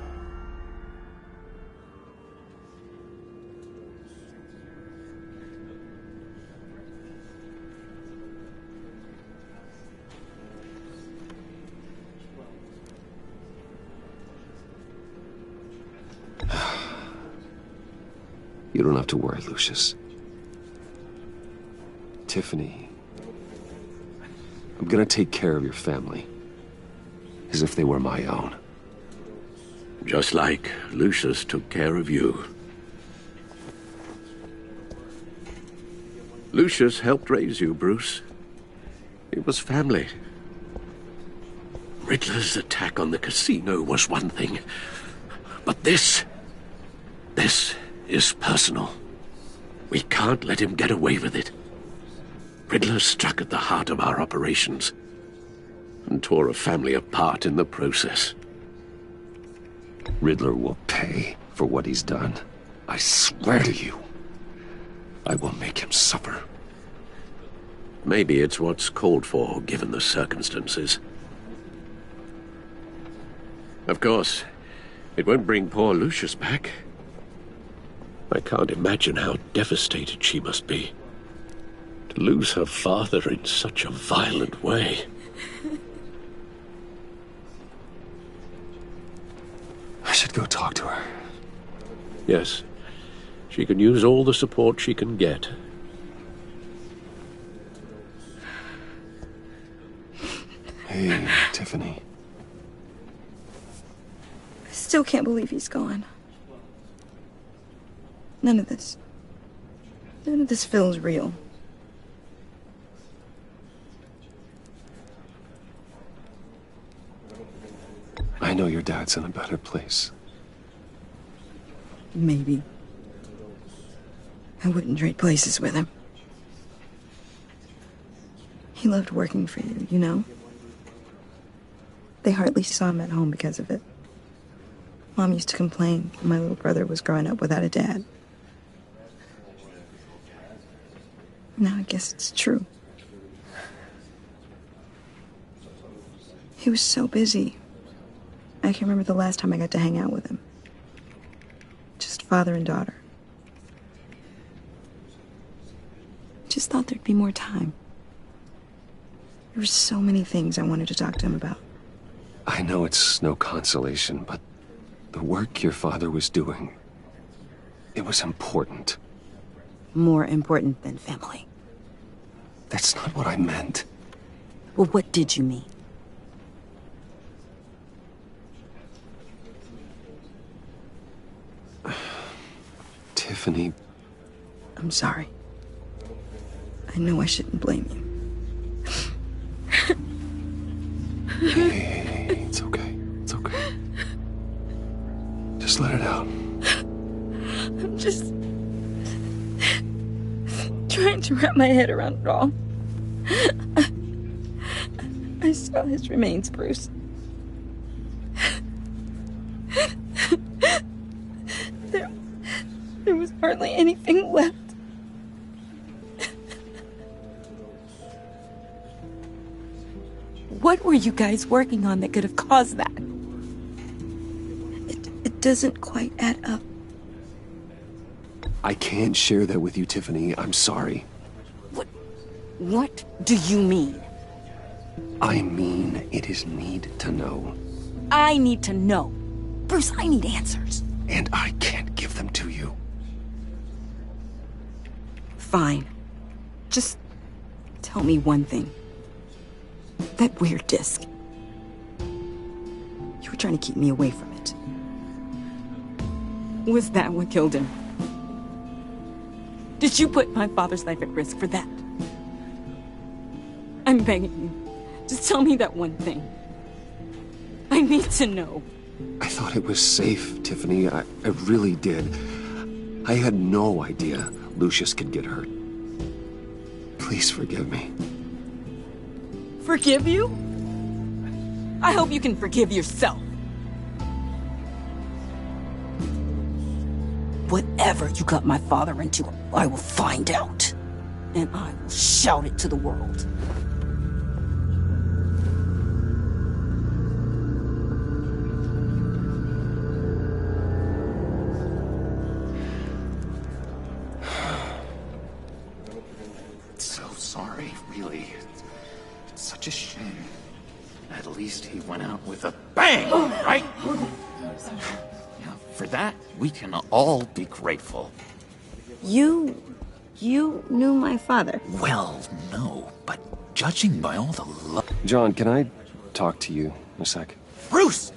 You don't have to worry, Lucius. Tiffany, I'm gonna take care of your family. As if they were my own. Just like Lucius took care of you. Lucius helped raise you, Bruce. It was family. Riddler's attack on the casino was one thing. But this is personal. We can't let him get away with it. Riddler struck at the heart of our operations and tore a family apart in the process. Riddler will pay for what he's done. I swear to you, I will make him suffer. Maybe it's what's called for, given the circumstances. Of course, it won't bring poor Lucius back. I can't imagine how devastated she must be. To lose her father in such a violent way. I should go talk to her. Yes, she can use all the support she can get. Hey, Tiffany. I still can't believe he's gone. None of this feels real. I know your dad's in a better place. Maybe. I wouldn't trade places with him. He loved working for you, you know? They hardly saw him at home because of it. Mom used to complain my little brother was growing up without a dad. Now I guess it's true. He was so busy. I can't remember the last time I got to hang out with him. Just father and daughter. Just thought there'd be more time. There were so many things I wanted to talk to him about. I know it's no consolation, but the work your father was doing, it was important. More important than family. That's not what I meant. Well, what did you mean? Tiffany. I'm sorry. I know I shouldn't blame you. Hey, it's okay. It's okay. Just let it out. I'm just trying to wrap my head around it all. I saw his remains, Bruce. There was hardly anything left. What were you guys working on that could have caused that? It doesn't quite add up. I can't share that with you, Tiffany. I'm sorry. What do you mean? I mean, it is need to know. I need to know. Bruce, I need answers. And I can't give them to you. Fine. Just tell me one thing. That weird disc. You were trying to keep me away from it. Was that what killed him? Did you put my father's life at risk for that? I'm begging you. Just tell me that one thing. I need to know. I thought it was safe, Tiffany. I really did. I had no idea Lucius could get hurt. Please forgive me. Forgive you? I hope you can forgive yourself. Whatever you got my father into, I will find out. And I will shout it to the world. So sorry, really. It's such a shame. At least he went out with a bang, right? Yeah, for that, we can all be grateful. You knew my father? Well, no, but judging by all the love... John, can I talk to you a sec? Bruce!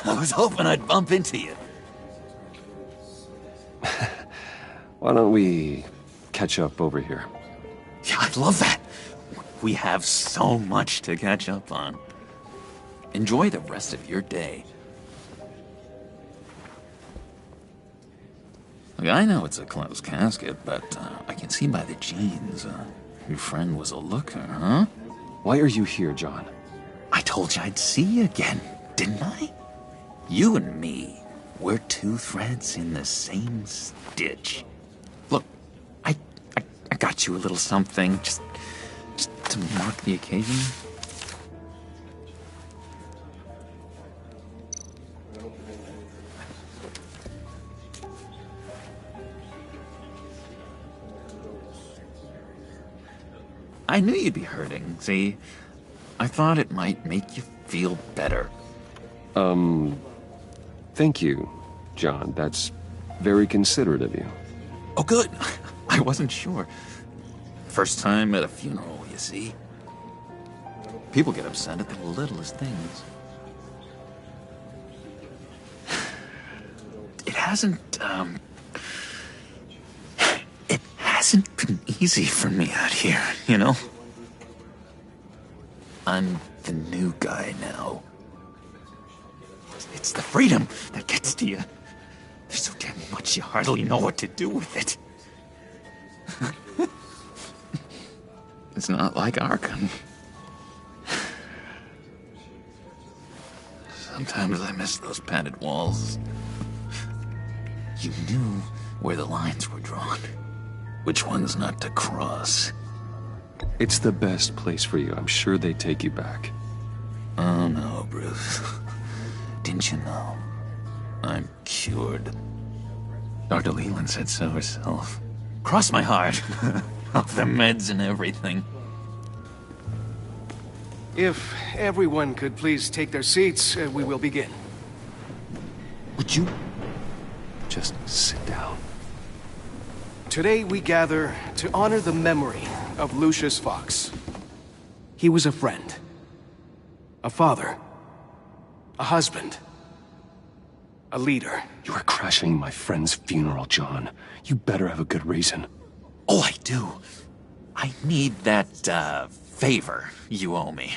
I was hoping I'd bump into you. Why don't we catch up over here? Yeah, I'd love that. We have so much to catch up on. Enjoy the rest of your day. Look, I know it's a closed casket, but I can see by the jeans, your friend was a looker, huh? Why are you here, John? I told you I'd see you again, didn't I? You and me, we're two threads in the same stitch. Look, I got you a little something, just to mark the occasion. I knew you'd be hurting, see? I thought it might make you feel better. Thank you, John. That's very considerate of you. Oh, good. I wasn't sure. First time at a funeral, you see? People get upset at the littlest things. It hasn't been easy for me out here, you know? I'm the new guy now. It's the freedom that gets to you. There's so damn much you hardly know what to do with it. It's not like Arkham. Sometimes I miss those padded walls. You knew where the lines were drawn. Which ones not to cross. It's the best place for you. I'm sure they take you back. Oh no, Bruce. Didn't you know? I'm cured. Dr. Leland said so herself. Cross my heart. Off the meds and everything. If everyone could please take their seats, we will begin. Would you just sit down? Today we gather to honor the memory of Lucius Fox. He was a friend, a father, a husband, a leader. You are crashing my friend's funeral, John. You better have a good reason. Oh, I do. I need that, favor you owe me.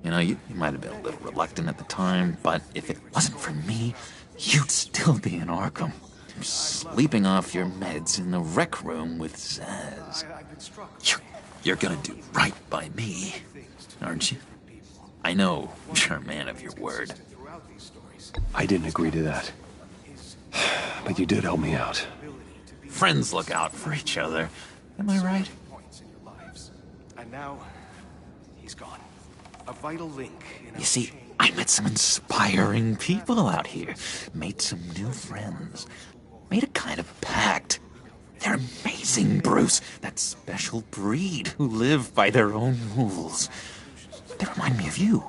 You know, you might have been a little reluctant at the time, but if it wasn't for me, you'd still be in Arkham. Sleeping off your meds in the rec room with Zaz. You're gonna do right by me, aren't you? I know you're a man of your word. I didn't agree to that. But you did help me out. Friends look out for each other. Am I right? And now, he's gone. A vital link in You see, I met some inspiring people out here. Made some new friends. Made a kind of pact. They're amazing, Bruce. That special breed who live by their own rules. They remind me of you.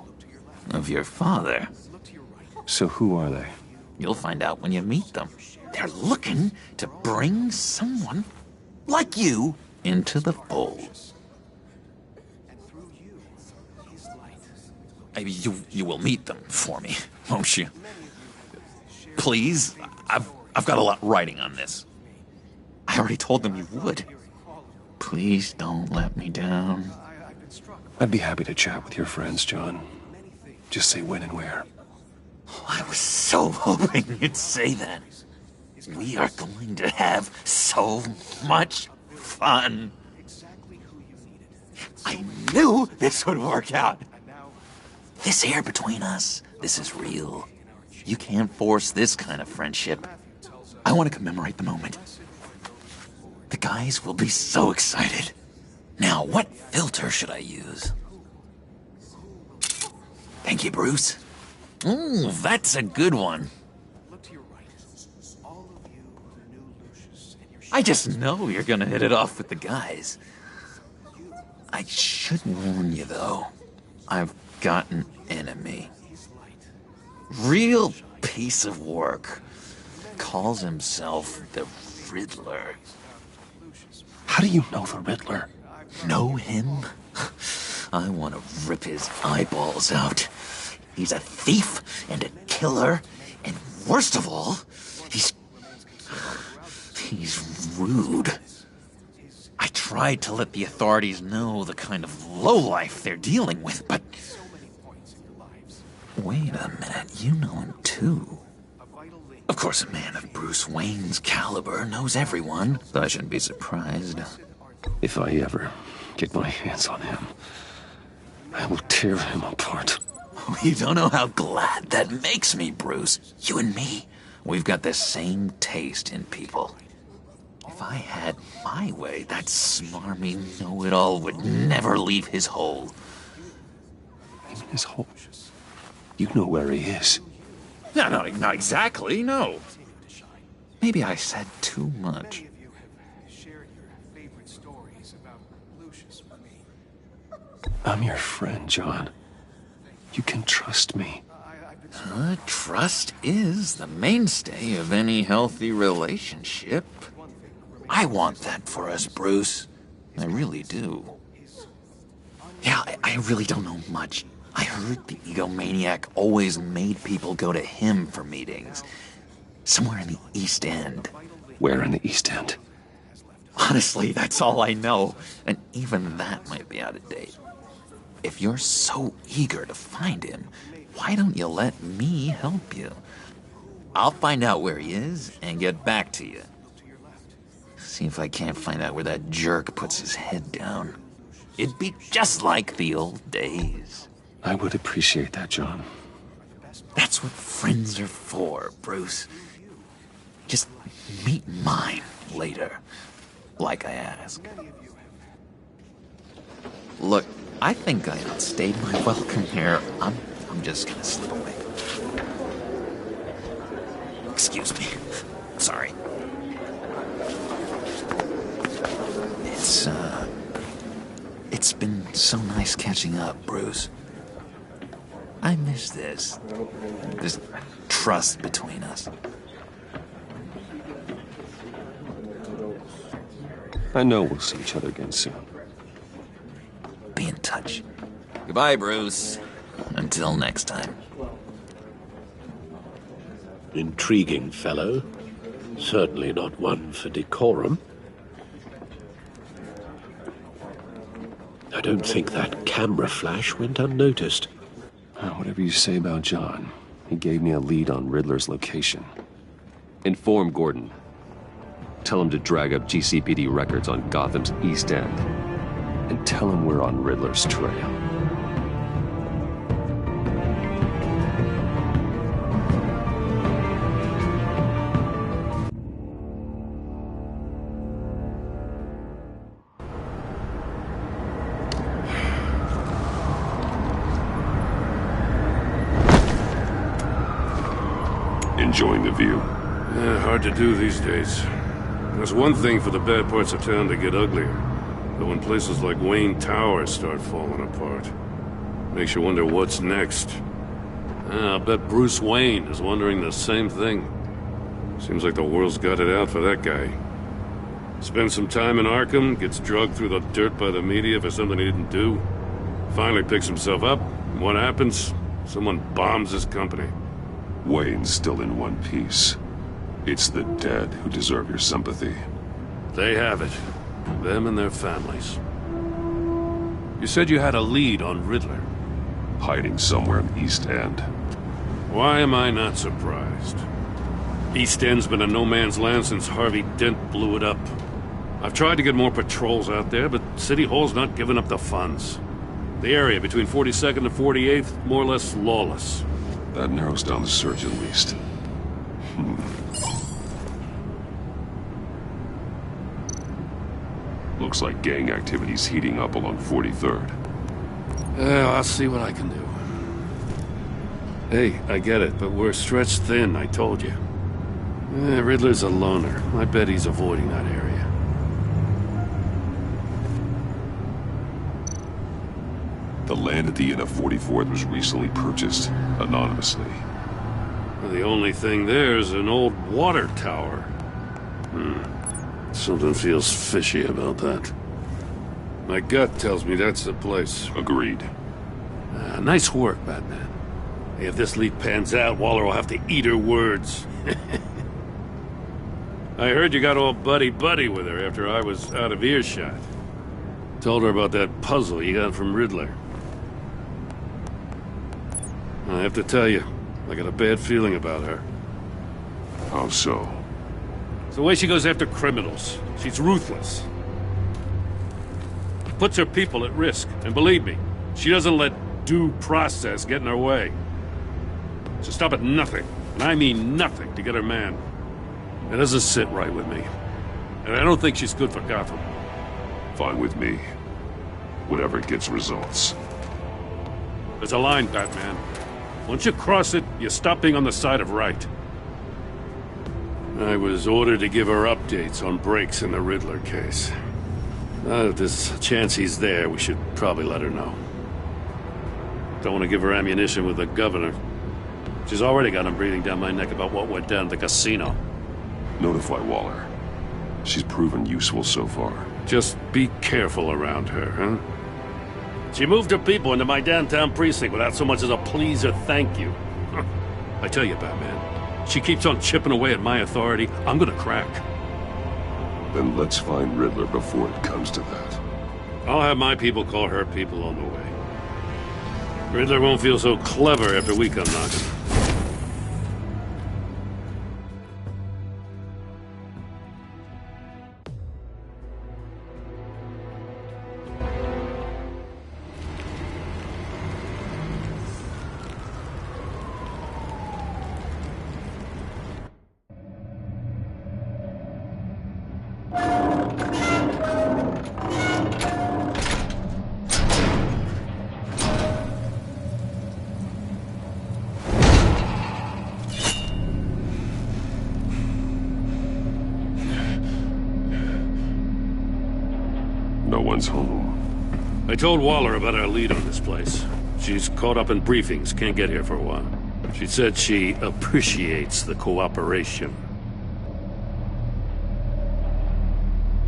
Of your father. So who are they? You'll find out when you meet them. They're looking to bring someone like you into the fold. Maybe you will meet them for me, won't you? Please? I've got a lot riding on this. I already told them you would. Please don't let me down. I'd be happy to chat with your friends, John. Just say when and where. I was so hoping you'd say that. We are going to have so much fun. I knew this would work out. This air between us, this is real. You can't force this kind of friendship. I want to commemorate the moment. The guys will be so excited. Now, what filter should I use? Thank you, Bruce. Ooh, that's a good one. I just know you're gonna hit it off with the guys. I should warn you, though. I've got an enemy. Real piece of work. Calls himself the Riddler. How do you know the Riddler? Know him? I want to rip his eyeballs out. He's a thief and a killer, and worst of all, he's rude. I tried to let the authorities know the kind of lowlife they're dealing with, but... Wait a minute, you know him too. Of course, a man of Bruce Wayne's caliber knows everyone, so I shouldn't be surprised. If I ever get my hands on him, I will tear him apart. You don't know how glad that makes me, Bruce. You and me, we've got the same taste in people. If I had my way, that smarmy know-it-all would never leave his hole. Even his hole? You know where he is. No, not exactly, no. Maybe I said too much. I'm your friend, John. You can trust me. Trust is the mainstay of any healthy relationship. I want that for us, Bruce. I really do. Yeah, I really don't know much. I heard the egomaniac always made people go to him for meetings. Somewhere in the East End. Where in the East End? Honestly, that's all I know. And even that might be out of date. If you're so eager to find him, why don't you let me help you? I'll find out where he is and get back to you. See if I can't find out where that jerk puts his head down. It'd be just like the old days. I would appreciate that, John. That's what friends are for, Bruce. Just meet mine later, like I asked. Look, I think I outstayed my welcome here. I'm just gonna slip away. Excuse me. Sorry. It's been so nice catching up, Bruce. I miss this trust between us. I know we'll see each other again soon. Be in touch. Goodbye, Bruce. Until next time. Intriguing fellow. Certainly not one for decorum. I don't think that camera flash went unnoticed. Whatever you say about John, he gave me a lead on Riddler's location. Inform Gordon. Tell him to drag up GCPD records on Gotham's East End. And tell him we're on Riddler's trail. Enjoying the view? Yeah, hard to do these days. There's one thing for the bad parts of town to get uglier. But when places like Wayne Tower start falling apart, makes you wonder what's next. I'll bet Bruce Wayne is wondering the same thing. Seems like the world's got it out for that guy. Spends some time in Arkham, gets drugged through the dirt by the media for something he didn't do. Finally picks himself up, and what happens? Someone bombs his company. Wayne's still in one piece. It's the dead who deserve your sympathy. They have it. Them and their families. You said you had a lead on Riddler. Hiding somewhere in the East End. Why am I not surprised? East End's been a no-man's land since Harvey Dent blew it up. I've tried to get more patrols out there, but City Hall's not giving up the funds. The area between 42nd and 48th, more or less lawless. That narrows down the search at least. Looks like gang activity's heating up along 43rd. I'll see what I can do. Hey, I get it, but we're stretched thin, I told you. Riddler's a loner. I bet he's avoiding that area. The land at the end of 44th was recently purchased, anonymously. The only thing there is an old water tower. Something feels fishy about that. My gut tells me that's the place. Agreed. Nice work, Batman. If this lead pans out, Waller will have to eat her words. I heard you got all buddy-buddy with her after I was out of earshot. Told her about that puzzle you got from Riddler. I have to tell you, I got a bad feeling about her. How so? It's the way she goes after criminals. She's ruthless. Puts her people at risk. And believe me, she doesn't let due process get in her way. She'll stop at nothing, and I mean nothing, to get her man. It doesn't sit right with me. And I don't think she's good for Gotham. Fine with me. Whatever gets results. There's a line, Batman. Once you cross it, you stop being on the side of right. I was ordered to give her updates on breaks in the Riddler case. If there's a chance he's there, we should probably let her know. Don't want to give her ammunition with the governor. She's already got him breathing down my neck about what went down at the casino. Notify Waller. She's proven useful so far. Just be careful around her, huh? She moved her people into my downtown precinct without so much as a please or thank you. I tell you, Batman, she keeps on chipping away at my authority. I'm gonna crack. Then let's find Riddler before it comes to that. I'll have my people call her people on the way. Riddler won't feel so clever after we come knocking. No one's home. I told Waller about our lead on this place. She's caught up in briefings, can't get here for a while. She said she appreciates the cooperation.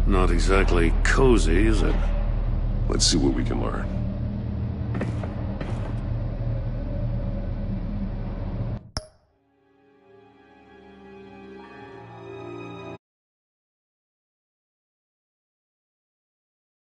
Not exactly cozy, is it? Let's see what we can learn.